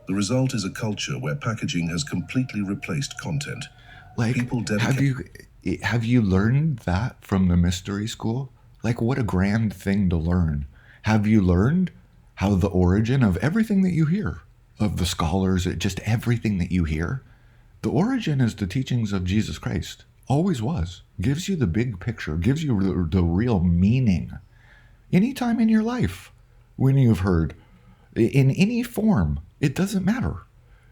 result is a culture where packaging has completely replaced content. Like, People have you learned that from the mystery school? Like, what a grand thing to learn. Have you learned how the origin of everything that you hear, of the scholars, just everything that you hear, the origin is the teachings of Jesus Christ. Always was. Gives you the big picture, gives you the real meaning. Anytime in your life, when you've heard, in any form, it doesn't matter,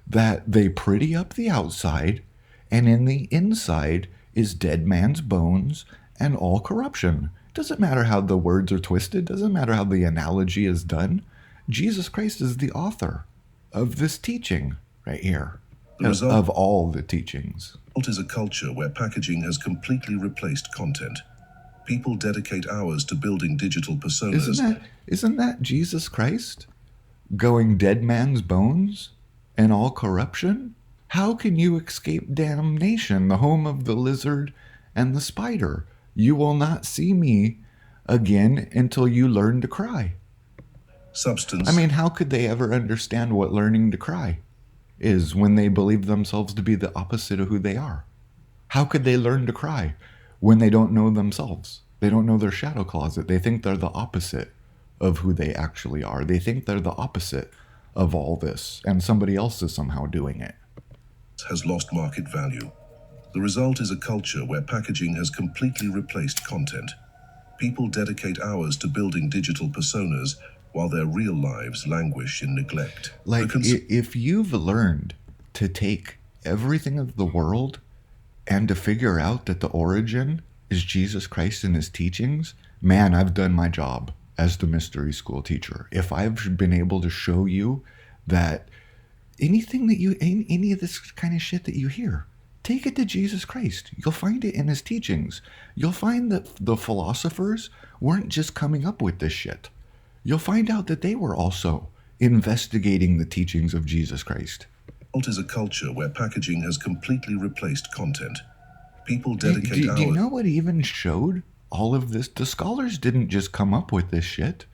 that they pretty up the outside, and in the inside is dead man's bones and all corruption. Doesn't matter how the words are twisted, doesn't matter how the analogy is done. Jesus Christ is the author of this teaching right here, of all the teachings. The result is a culture where packaging has completely replaced content. People dedicate hours to building digital personas. Isn't that Jesus Christ going dead man's bones and all corruption? How can you escape damnation, the home of the lizard and the spider? You will not see me again until you learn to cry. Substance. I mean, how could they ever understand what learning to cry is when they believe themselves to be the opposite of who they are? How could they learn to cry when they don't know themselves? They don't know their shadow closet. They think they're the opposite of who they actually are. They think they're the opposite of all this, and somebody else is somehow doing it. Has lost market value. The result is a culture where packaging has completely replaced content. People dedicate hours to building digital personas while their real lives languish in neglect. Like, if you've learned to take everything of the world and to figure out that the origin is Jesus Christ and his teachings, man, I've done my job as the mystery school teacher. If I've been able to show you that anything that any of this kind of shit that you hear, take it to Jesus Christ. You'll find it in his teachings. You'll find that the philosophers weren't just coming up with this shit. You'll find out that they were also investigating the teachings of Jesus Christ. It is a culture where packaging has completely replaced content. People dedicate hours. Do you know what even showed all of this? The scholars didn't just come up with this shit.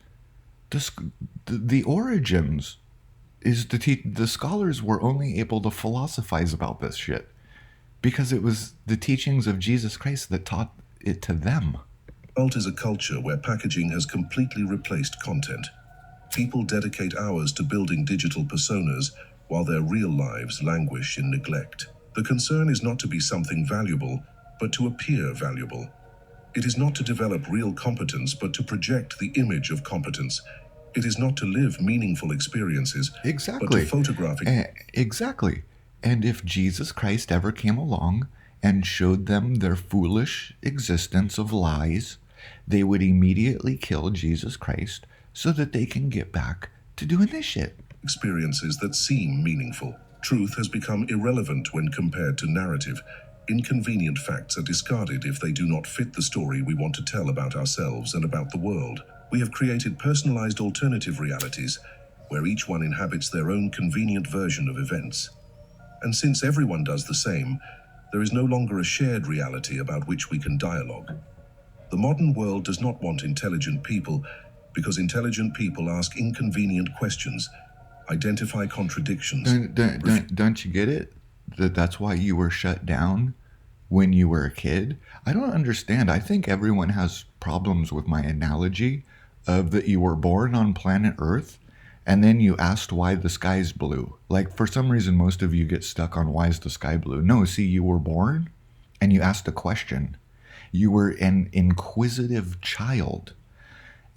The origins is the scholars were only able to philosophize about this shit because it was the teachings of Jesus Christ that taught it to them. It is a culture where packaging has completely replaced content. People dedicate hours to building digital personas while their real lives languish in neglect. The concern is not to be something valuable, but to appear valuable. It is not to develop real competence, but to project the image of competence. It is not to live meaningful experiences, but to Exactly. photograph. Exactly. And if Jesus Christ ever came along and showed them their foolish existence of lies, they would immediately kill Jesus Christ so that they can get back to doing this shit. Experiences that seem meaningful. Truth has become irrelevant when compared to narrative. Inconvenient facts are discarded if they do not fit the story we want to tell about ourselves and about the world. We have created personalized alternative realities where each one inhabits their own convenient version of events. And since everyone does the same, there is no longer a shared reality about which we can dialogue. The modern world does not want intelligent people because intelligent people ask inconvenient questions, identify contradictions. Don't you get it? That's why you were shut down when you were a kid? I don't understand. I think everyone has problems with my analogy of that you were born on planet Earth and then you asked why the sky's blue. Like, for some reason, most of you get stuck on why is the sky blue. No, see, you were born and you asked a question. You were an inquisitive child.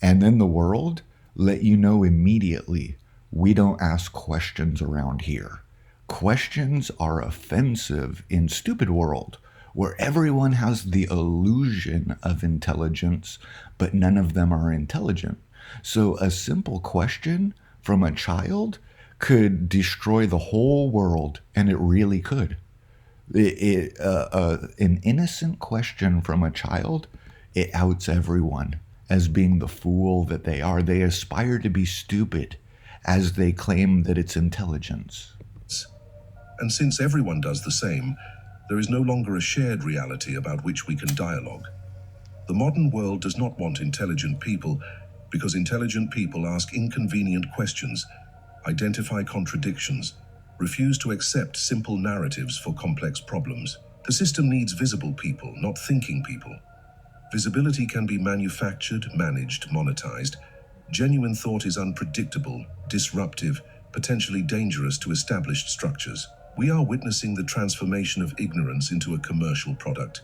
And then the world let you know immediately, we don't ask questions around here. Questions are offensive in stupid world where everyone has the illusion of intelligence, but none of them are intelligent. So a simple question from a child could destroy the whole world, and it really could. An innocent question from a child, it outs everyone as being the fool that they are. They aspire to be stupid as they claim that it's intelligence. And since everyone does the same, there is no longer a shared reality about which we can dialogue. The modern world does not want intelligent people because intelligent people ask inconvenient questions, identify contradictions, refuse to accept simple narratives for complex problems. The system needs visible people, not thinking people. Visibility can be manufactured, managed, monetized. Genuine thought is unpredictable, disruptive, potentially dangerous to established structures. We are witnessing the transformation of ignorance into a commercial product.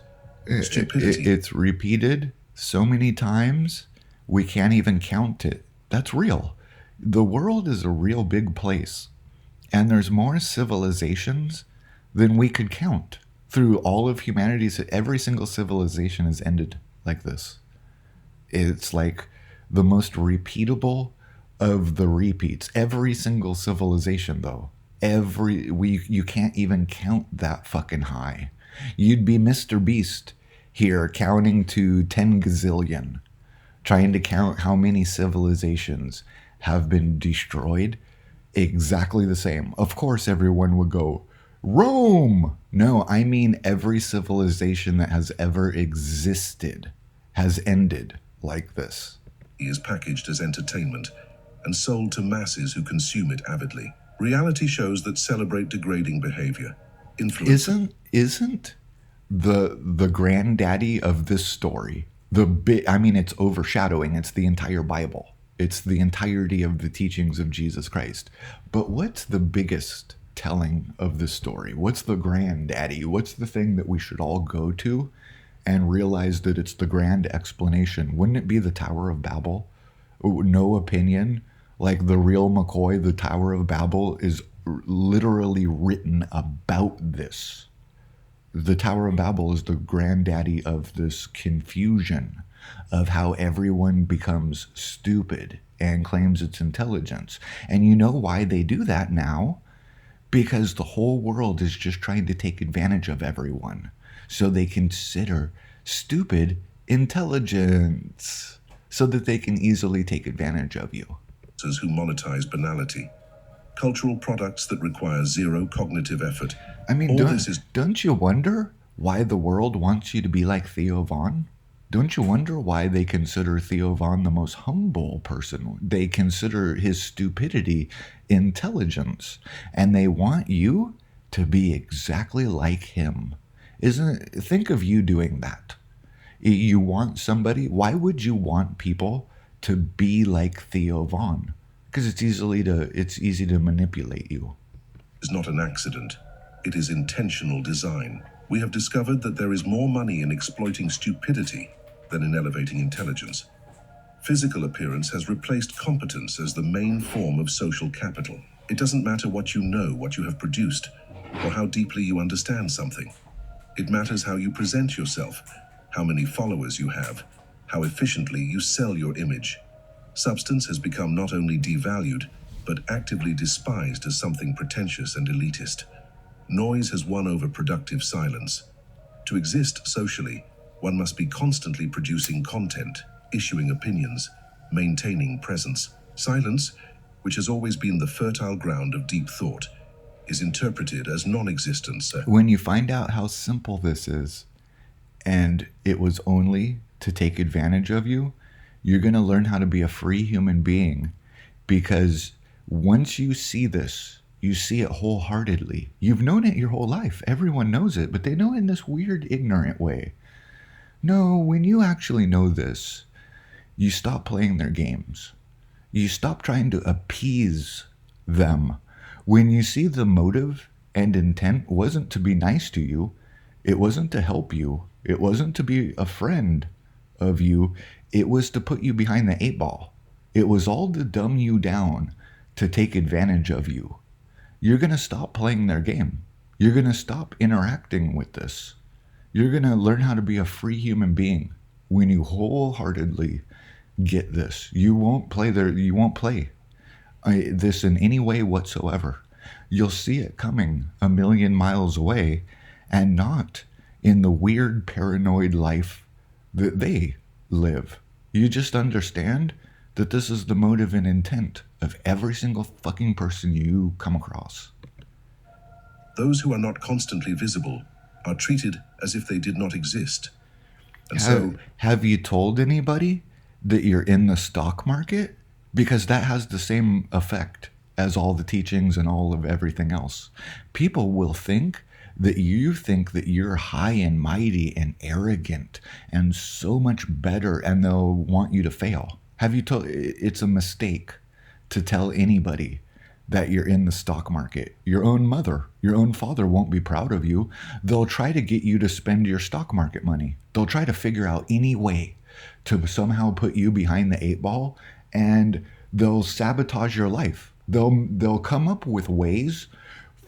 Stupidity. It's repeated so many times, we can't even count it. That's real. The world is a real big place, and there's more civilizations than we could count. Through all of humanity, every single civilization has ended like this. It's like the most repeatable of the repeats. Every single civilization, though. You can't even count that fucking high. You'd be Mr. Beast here counting to 10 gazillion, trying to count how many civilizations have been destroyed. Exactly the same. Of course, everyone would go, Rome! No, I mean every civilization that has ever existed has ended like this. It is packaged as entertainment and sold to masses who consume it avidly. Reality shows that celebrate degrading behavior. Isn't the granddaddy of this story it's overshadowing. It's the entire Bible. It's the entirety of the teachings of Jesus Christ. But what's the biggest telling of this story? What's the granddaddy? What's the thing that we should all go to and realize that it's the grand explanation? Wouldn't it be the Tower of Babel? No opinion. Like the real McCoy, the Tower of Babel is literally written about this. The Tower of Babel is the granddaddy of this confusion of how everyone becomes stupid and claims it's intelligence. And you know why they do that now? Because the whole world is just trying to take advantage of everyone. So they consider stupid intelligence so that they can easily take advantage of you. Who monetize banality. Cultural products that require zero cognitive effort. I mean, don't you wonder why the world wants you to be like Theo Von? Don't you wonder why they consider Theo Von the most humble person? They consider his stupidity intelligence, and they want you to be exactly like him. Think of you doing that. You want somebody, why would you want people to be like Theo Von? Because it's easy to manipulate you. is not an accident. It is intentional design. We have discovered that there is more money in exploiting stupidity than in elevating intelligence. Physical appearance has replaced competence as the main form of social capital. It doesn't matter what you know, what you have produced, or how deeply you understand something. It matters how you present yourself, how many followers you have, how efficiently you sell your image. Substance has become not only devalued, but actively despised as something pretentious and elitist. Noise has won over productive silence. To exist socially, one must be constantly producing content, issuing opinions, maintaining presence. Silence, which has always been the fertile ground of deep thought, is interpreted as non-existence. When you find out how simple this is, and it was only to take advantage of you, you're going to learn how to be a free human being. Because once you see this, you see it wholeheartedly. You've known it your whole life. Everyone knows it, but they know it in this weird, ignorant way. No, when you actually know this, you stop playing their games. You stop trying to appease them. When you see the motive and intent wasn't to be nice to you, it wasn't to help you, it wasn't to be a friend of you, it was to put you behind the 8 ball. It was all to dumb you down, to take advantage of you. You're going to stop playing their game. You're going to stop interacting with this. You're going to learn how to be a free human being when you wholeheartedly get this. You won't play this in any way whatsoever. You'll see it coming a million miles away, and not in the weird paranoid life that they live. You just understand that this is the motive and intent of every single fucking person you come across. Those who are not constantly visible are treated as if they did not exist. And have you told anybody that you're in the stock market? Because that has the same effect as all the teachings and all of everything else. People will think that you're high and mighty and arrogant and so much better, and they'll want you to fail. Have you told? It's a mistake to tell anybody that you're in the stock market. Your own mother, your own father won't be proud of you. They'll try to get you to spend your stock market money. They'll try to figure out any way to somehow put you behind the 8 ball, and they'll sabotage your life. They'll come up with ways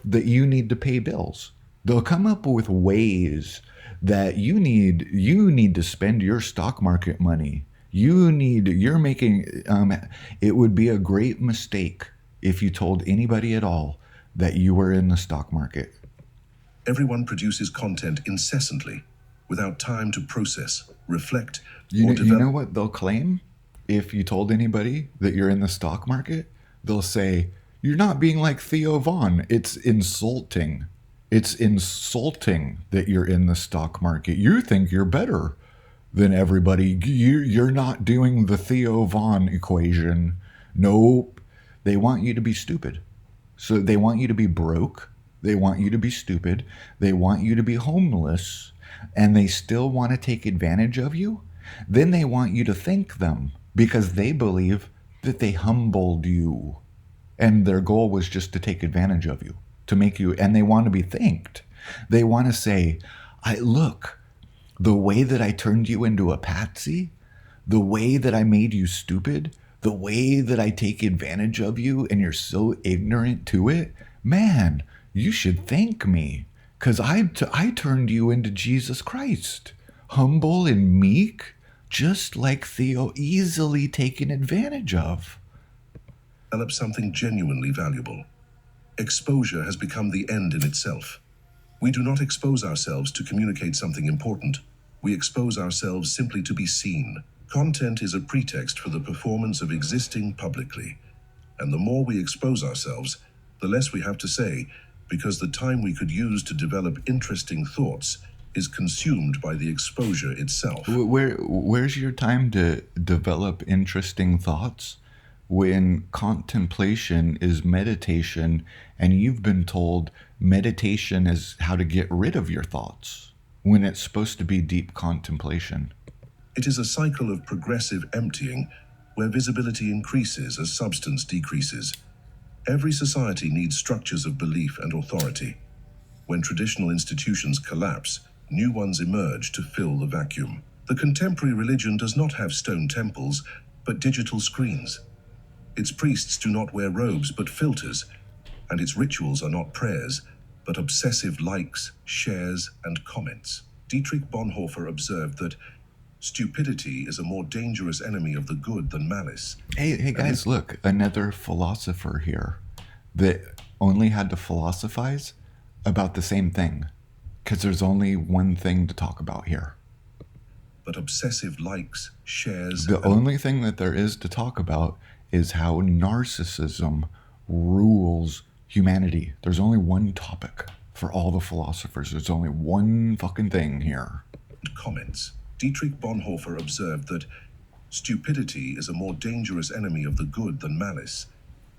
that you need to pay bills. They'll come up with ways that you need to spend your stock market money. It would be a great mistake if you told anybody at all that you were in the stock market. Everyone produces content incessantly, without time to process, reflect, You know what they'll claim? If you told anybody that you're in the stock market, they'll say, you're not being like Theo Vaughn. It's insulting. It's insulting that you're in the stock market. You think you're better than everybody. You're not doing the Theo Vaughn equation. Nope. They want you to be stupid. So they want you to be broke. They want you to be stupid. They want you to be homeless. And they still want to take advantage of you. Then they want you to thank them because they believe that they humbled you. And their goal was just to take advantage of you, to make you, and they want to be thanked. They want to say, look, the way that I turned you into a patsy, the way that I made you stupid, the way that I take advantage of you and you're so ignorant to it, man, you should thank me because I turned you into Jesus Christ, humble and meek, just like Theo, easily taken advantage of. Develop something genuinely valuable. Exposure has become the end in itself. We do not expose ourselves to communicate something important. We expose ourselves simply to be seen. Content is a pretext for the performance of existing publicly. And the more we expose ourselves, the less we have to say, because the time we could use to develop interesting thoughts is consumed by the exposure itself. Where's your time to develop interesting thoughts when contemplation is meditation and you've been told meditation is how to get rid of your thoughts when it's supposed to be deep contemplation? It is a cycle of progressive emptying where visibility increases as substance decreases. Every society needs structures of belief and authority. When traditional institutions collapse, new ones emerge to fill the vacuum. The contemporary religion does not have stone temples, but digital screens. Its priests do not wear robes, but filters, and its rituals are not prayers, but obsessive likes, shares, and comments. Dietrich Bonhoeffer observed that stupidity is a more dangerous enemy of the good than malice. Hey guys, look, another philosopher here that only had to philosophize about the same thing, because there's only one thing to talk about here. But obsessive likes, shares... The only thing that there is to talk about is how narcissism rules humanity. There's only one topic for all the philosophers. There's only one fucking thing here. Comments. Dietrich Bonhoeffer observed that stupidity is a more dangerous enemy of the good than malice,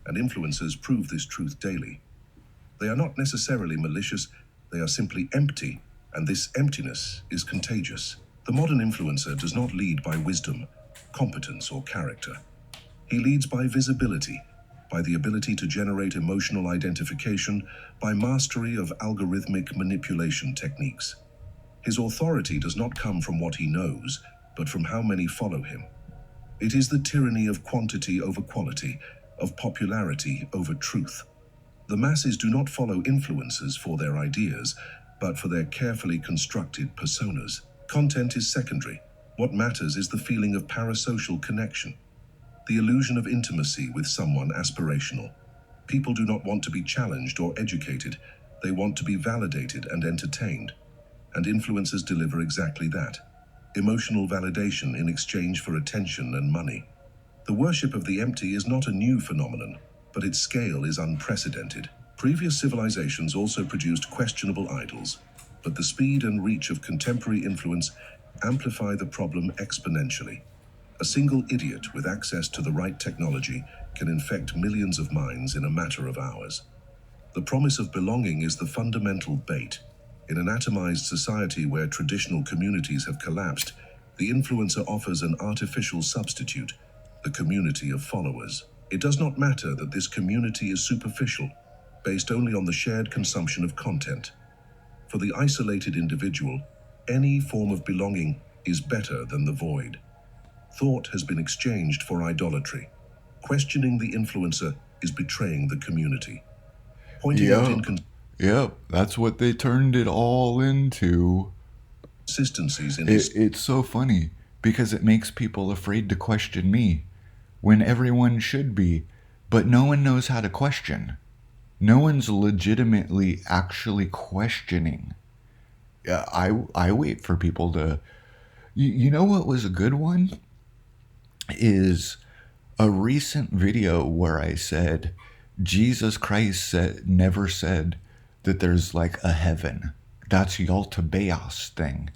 and influencers prove this truth daily. They are not necessarily malicious, they are simply empty, and this emptiness is contagious. The modern influencer does not lead by wisdom, competence, or character. He leads by visibility, by the ability to generate emotional identification, by mastery of algorithmic manipulation techniques. His authority does not come from what he knows, but from how many follow him. It is the tyranny of quantity over quality, of popularity over truth. The masses do not follow influencers for their ideas, but for their carefully constructed personas. Content is secondary. What matters is the feeling of parasocial connection, the illusion of intimacy with someone aspirational. People do not want to be challenged or educated. They want to be validated and entertained. And influencers deliver exactly that. Emotional validation in exchange for attention and money. The worship of the empty is not a new phenomenon, but its scale is unprecedented. Previous civilizations also produced questionable idols, but the speed and reach of contemporary influence amplify the problem exponentially. A single idiot with access to the right technology can infect millions of minds in a matter of hours. The promise of belonging is the fundamental bait. In an atomized society where traditional communities have collapsed, the influencer offers an artificial substitute, the community of followers. It does not matter that this community is superficial, based only on the shared consumption of content. For the isolated individual, any form of belonging is better than the void. Thought has been exchanged for idolatry. Questioning the influencer is betraying the community. Pointing out Yep, that's what they turned it all into. Inconsistencies in It's so funny because it makes people afraid to question me when everyone should be, but no one knows how to question. No one's legitimately actually questioning. I wait for people to... You know what was a good one? Is a recent video where I said Jesus Christ never said that there's like a heaven. That's Yaltabeos thing.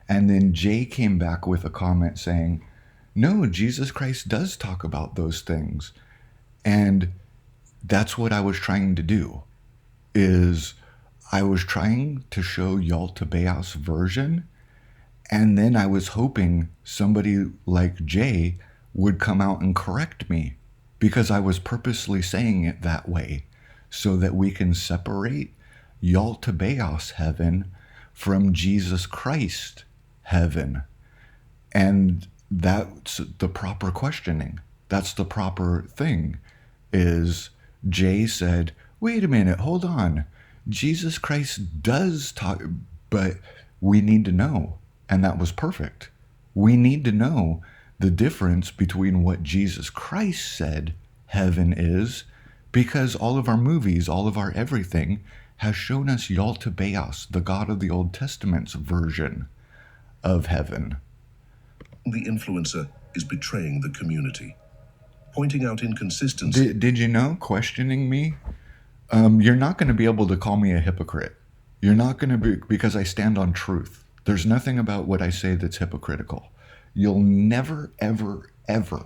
And then Jay came back with a comment saying, no, Jesus Christ does talk about those things. And that's what I was trying to do, is I was trying to show Yaltabeos' version, and then I was hoping somebody like Jay would come out and correct me, because I was purposely saying it that way so that we can separate Yaltabeos heaven from Jesus Christ heaven. And that's the proper questioning. That's the proper thing. Is Jay said, wait a minute, hold on. Jesus Christ does talk, but we need to know. And that was perfect. We need to know the difference between what Jesus Christ said heaven is, because all of our movies, all of our everything has shown us Yaltabeos, the God of the Old Testament's version of heaven. The influencer is betraying the community, pointing out inconsistencies. Did you know, questioning me, you're not going to be able to call me a hypocrite. You're not going to be, because I stand on truth. There's nothing about what I say that's hypocritical. You'll never, ever, ever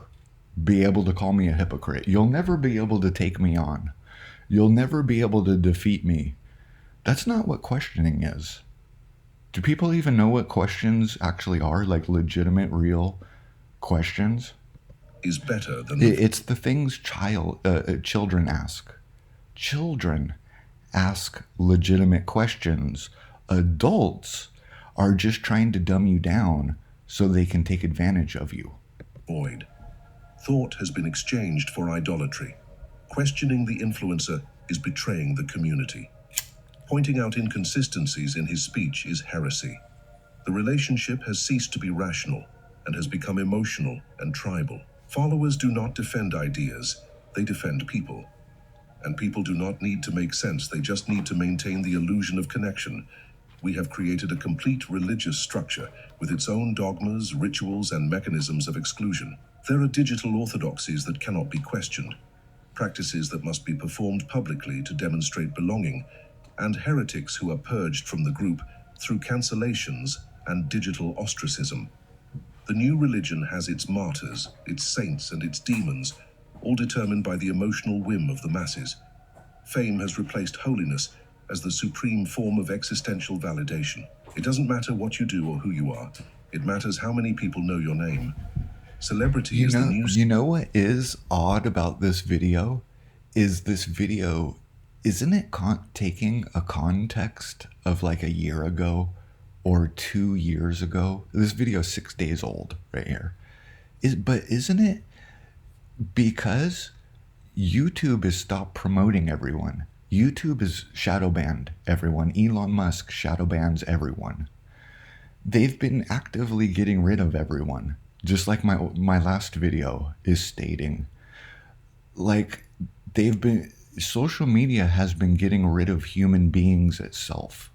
be able to call me a hypocrite. You'll never be able to take me on. You'll never be able to defeat me. That's not what questioning is. Do people even know what questions actually are? Like legitimate, real questions? Is better than It's the things children ask. children ask legitimate questions. Adults are just trying to dumb you down so they can take advantage of you. Void. Thought has been exchanged for idolatry. Questioning the influencer is betraying the community. Pointing out inconsistencies in his speech is heresy. The relationship has ceased to be rational and has become emotional and tribal. Followers do not defend ideas, they defend people. And people do not need to make sense, they just need to maintain the illusion of connection. We have created a complete religious structure with its own dogmas, rituals, and mechanisms of exclusion. There are digital orthodoxies that cannot be questioned, practices that must be performed publicly to demonstrate belonging, and heretics who are purged from the group through cancellations and digital ostracism. The new religion has its martyrs, its saints, and its demons, all determined by the emotional whim of the masses. Fame has replaced holiness as the supreme form of existential validation. It doesn't matter what you do or who you are. It matters how many people know your name. Celebrity is the new... You know what is odd about this video? Is this video, isn't it taking a context of like a year ago or 2 years ago? This video is 6 days old right here. But isn't it because YouTube has stopped promoting everyone? YouTube is shadow banned everyone. Elon Musk shadow bans everyone. They've been actively getting rid of everyone, just like my last video is stating. Like, social media has been getting rid of human beings itself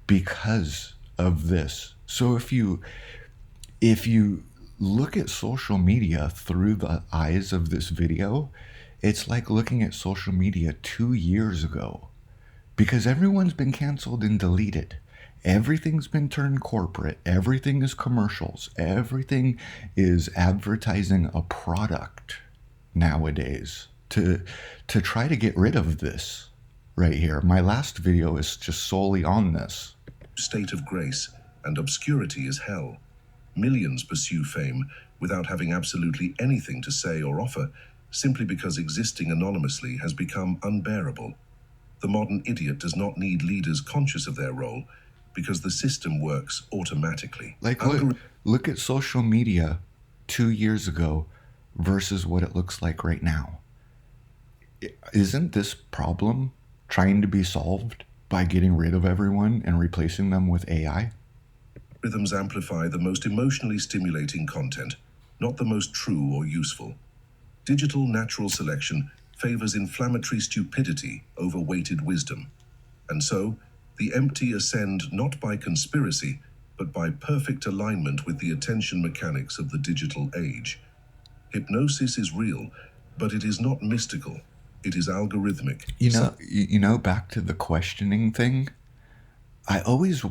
because of this. So if you look at social media through the eyes of this video, it's like looking at social media 2 years ago, because everyone's been canceled and deleted. Everything's been turned corporate. Everything is commercials. Everything is advertising a product nowadays to try to get rid of this right here. My last video is just solely on this. State of grace and obscurity is hell. Millions pursue fame without having absolutely anything to say or offer, simply because existing anonymously has become unbearable. The modern idiot does not need leaders conscious of their role, because the system works automatically. Like, look at social media 2 years ago versus what it looks like right now. Isn't this problem trying to be solved by getting rid of everyone and replacing them with AI? Rhythms amplify the most emotionally stimulating content, not the most true or useful. Digital natural selection favors inflammatory stupidity over weighted wisdom. And so, the empty ascend not by conspiracy, but by perfect alignment with the attention mechanics of the digital age. Hypnosis is real, but it is not mystical. It is algorithmic. You know, back to the questioning thing. I always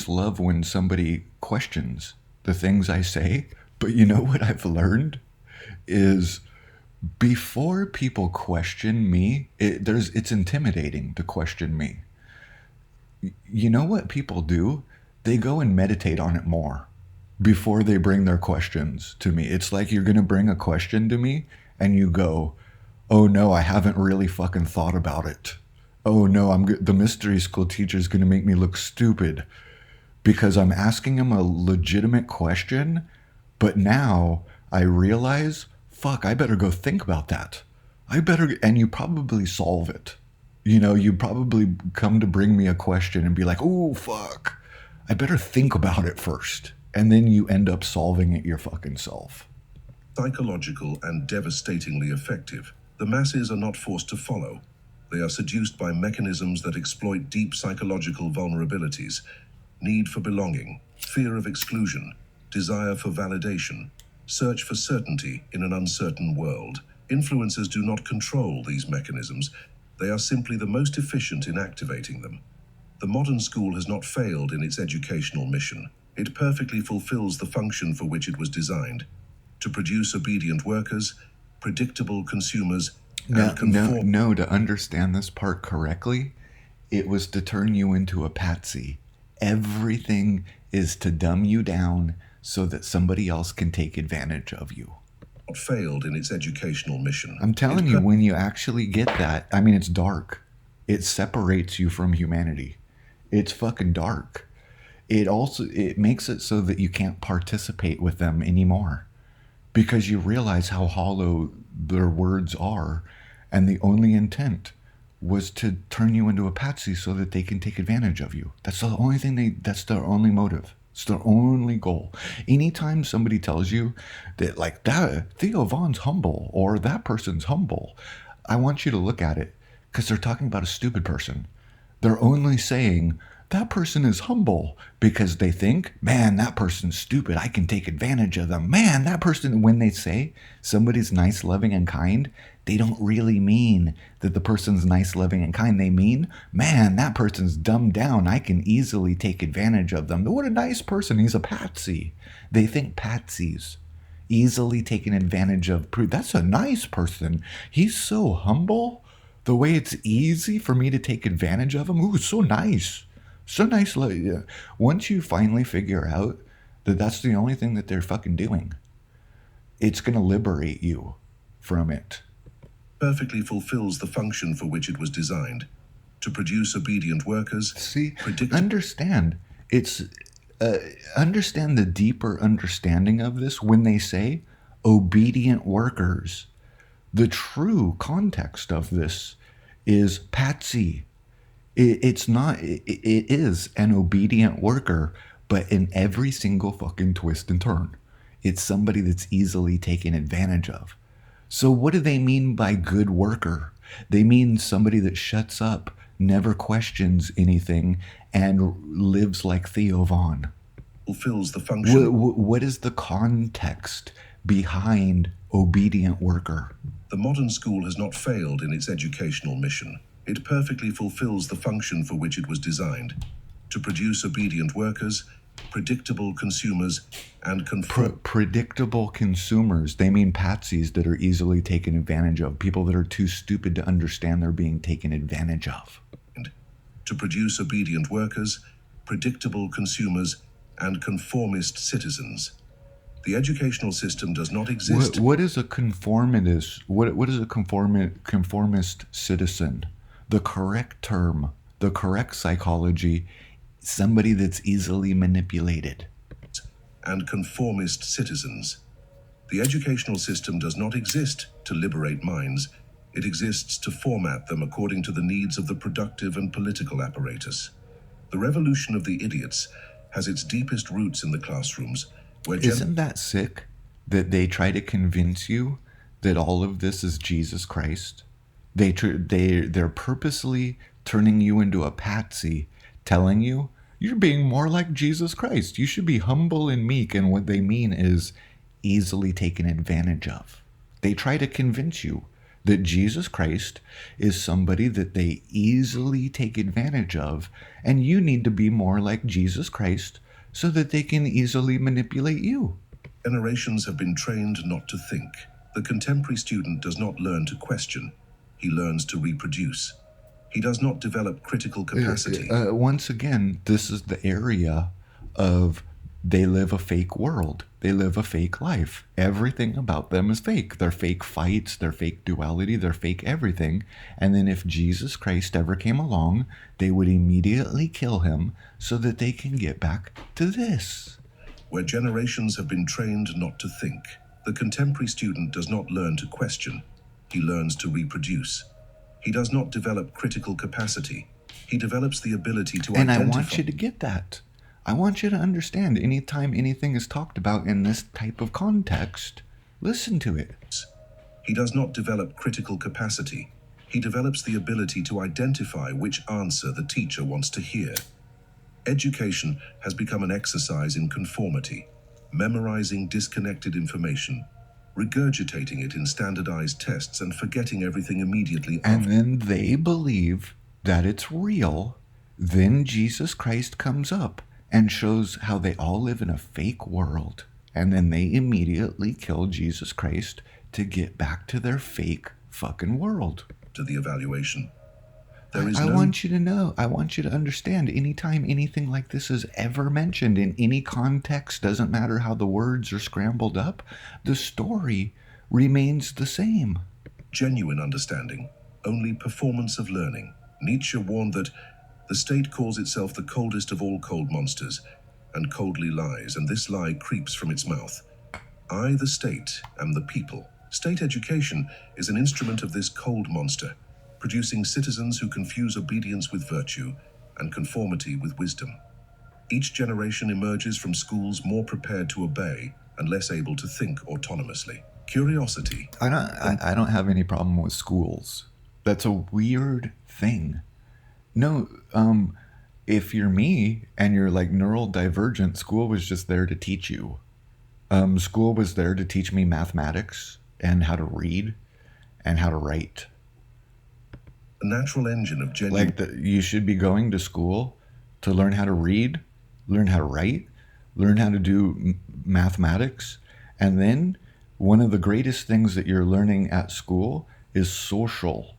love when somebody questions the things I say, but you know what I've learned is before people question me, it's intimidating to question me. You know what people do? They go and meditate on it more before they bring their questions to me. It's like you're going to bring a question to me and you go, oh no, I haven't really fucking thought about it. Oh no, the mystery school teacher is going to make me look stupid because I'm asking him a legitimate question, but now I realize, fuck, I better go think about that. And you probably solve it. You know, you probably come to bring me a question and be like, oh, fuck, I better think about it first. And then you end up solving it your fucking self. Psychological and devastatingly effective. The masses are not forced to follow. They are seduced by mechanisms that exploit deep psychological vulnerabilities, need for belonging, fear of exclusion, desire for validation, search for certainty in an uncertain world. Influencers do not control these mechanisms. They are simply the most efficient in activating them. The modern school has not failed in its educational mission. It perfectly fulfills the function for which it was designed, to produce obedient workers, predictable consumers, No, to understand this part correctly, it was to turn you into a patsy. Everything is to dumb you down so that somebody else can take advantage of you. failed in its educational mission. I'm telling you, when you actually get that, I mean, it's dark. It separates you from humanity. It's fucking dark. It makes it so that you can't participate with them anymore because you realize how hollow their words are, and the only intent was to turn you into a patsy so that they can take advantage of you. That's the only thing that's their only motive. It's their only goal. Anytime somebody tells you that, like, that Theo Vaughn's humble or that person's humble, I want you to look at it because they're talking about a stupid person. They're only saying that person is humble because they think, man, that person's stupid. I can take advantage of them. Man, that person, when they say somebody's nice, loving, and kind, they don't really mean that the person's nice, loving, and kind. They mean, man, that person's dumbed down. I can easily take advantage of them. What a nice person. He's a patsy. They think patsies. Easily taken advantage of. That's a nice person. He's so humble. The way it's easy for me to take advantage of him. Ooh, so nice. So nice. Once you finally figure out that that's the only thing that they're fucking doing, it's going to liberate you from it. Perfectly fulfills the function for which it was designed, to produce obedient workers. See, understand. Understand the deeper understanding of this when they say obedient workers. The true context of this is patsy. It's not, it is an obedient worker, but in every single fucking twist and turn. It's somebody that's easily taken advantage of. So what do they mean by good worker? They mean somebody that shuts up, never questions anything, and lives like Theo Vaughn. Fulfills the function. What is the context behind obedient worker? The modern school has not failed in its educational mission. It perfectly fulfills the function for which it was designed, to produce obedient workers, predictable consumers, and predictable consumers. They mean patsies that are easily taken advantage of, people that are too stupid to understand they're being taken advantage of. To produce obedient workers, predictable consumers, and conformist citizens. The educational system does not exist. What is a conformist? What is a conformist citizen? The correct term, the correct psychology, somebody that's easily manipulated. And conformist citizens. The educational system does not exist to liberate minds. It exists to format them according to the needs of the productive and political apparatus. The revolution of the idiots has its deepest roots in the classrooms, where Isn't that sick that they try to convince you that all of this is Jesus Christ? They're purposely turning you into a patsy, telling you you're being more like Jesus Christ. You should be humble and meek, and what they mean is easily taken advantage of. They try to convince you that Jesus Christ is somebody that they easily take advantage of, and you need to be more like Jesus Christ so that they can easily manipulate you. Generations have been trained not to think. The contemporary student does not learn to question. He learns to reproduce. He does not develop critical capacity. Once again, this is the area of they live a fake world. They live a fake life. Everything about them is fake. They're fake fights, they're fake duality, they're fake everything. And then if Jesus Christ ever came along, they would immediately kill him so that they can get back to this. Where generations have been trained not to think, the contemporary student does not learn to question. He learns to reproduce. He does not develop critical capacity. He develops the ability to identify. And I want you to get that. I want you to understand, anytime anything is talked about in this type of context, listen to it. He does not develop critical capacity. He develops the ability to identify which answer the teacher wants to hear. Education has become an exercise in conformity, memorizing disconnected information, regurgitating it in standardized tests, and forgetting everything immediately after. And then they believe that it's real. Then Jesus Christ comes up and shows how they all live in a fake world. And then they immediately kill Jesus Christ to get back to their fake fucking world. To the evaluation. I want you to know, I want you to understand, anytime anything like this is ever mentioned in any context, doesn't matter how the words are scrambled up, the story remains the same. Genuine understanding, only performance of learning. Nietzsche warned that the state calls itself the coldest of all cold monsters, and coldly lies, and this lie creeps from its mouth. I, the state, am the people. State education is an instrument of this cold monster, producing citizens who confuse obedience with virtue and conformity with wisdom. Each generation emerges from schools more prepared to obey and less able to think autonomously. Curiosity. I don't have any problem with schools. That's a weird thing. No, if you're me and you're like neural divergent, school was just there to teach you. School was there to teach me mathematics and how to read and how to write. A natural engine of genuine... You should be going to school to learn how to read, learn how to write, learn how to do mathematics, and then one of the greatest things that you're learning at school is social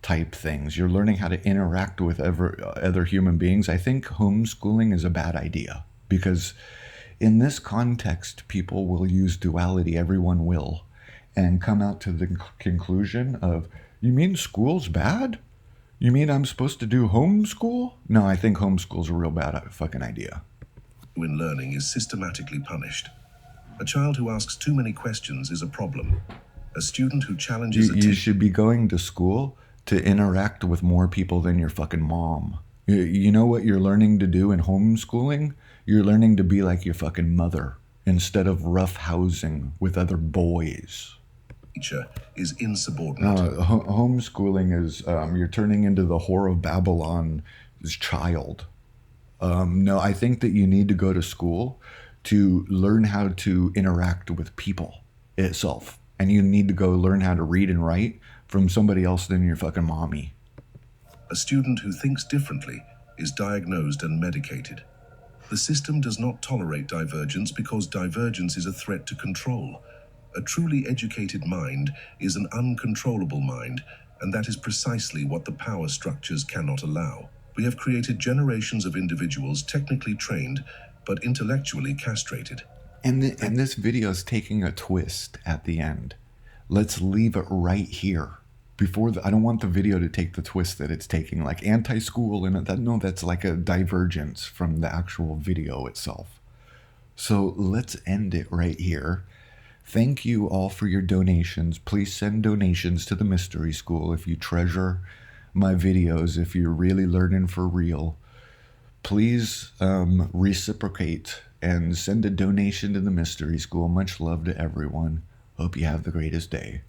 type things. You're learning how to interact with other human beings. I think homeschooling is a bad idea because in this context, people will use duality, everyone will, and come out to the conclusion of, you mean school's bad? You mean I'm supposed to do homeschool? No, I think homeschool's a real bad fucking idea. When learning is systematically punished. A child who asks too many questions is a problem. A student who challenges... You should be going to school to interact with more people than your fucking mom. You know what you're learning to do in homeschooling? You're learning to be like your fucking mother instead of roughhousing with other boys. Teacher is insubordinate. Homeschooling is you're turning into the whore of Babylon's child. No, I think that you need to go to school to learn how to interact with people itself. And you need to go learn how to read and write from somebody else than your fucking mommy. A student who thinks differently is diagnosed and medicated. The system does not tolerate divergence because divergence is a threat to control. A truly educated mind is an uncontrollable mind, and that is precisely what the power structures cannot allow. We have created generations of individuals technically trained, but intellectually castrated. And this video is taking a twist at the end. Let's leave it right here. I don't want the video to take the twist that it's taking, like anti-school and that. No, that's like a divergence from the actual video itself. So let's end it right here. Thank you all for your donations. Please send donations to the Mystery School if you treasure my videos, if you're really learning for real. Please reciprocate and send a donation to the Mystery School. Much love to everyone. Hope you have the greatest day.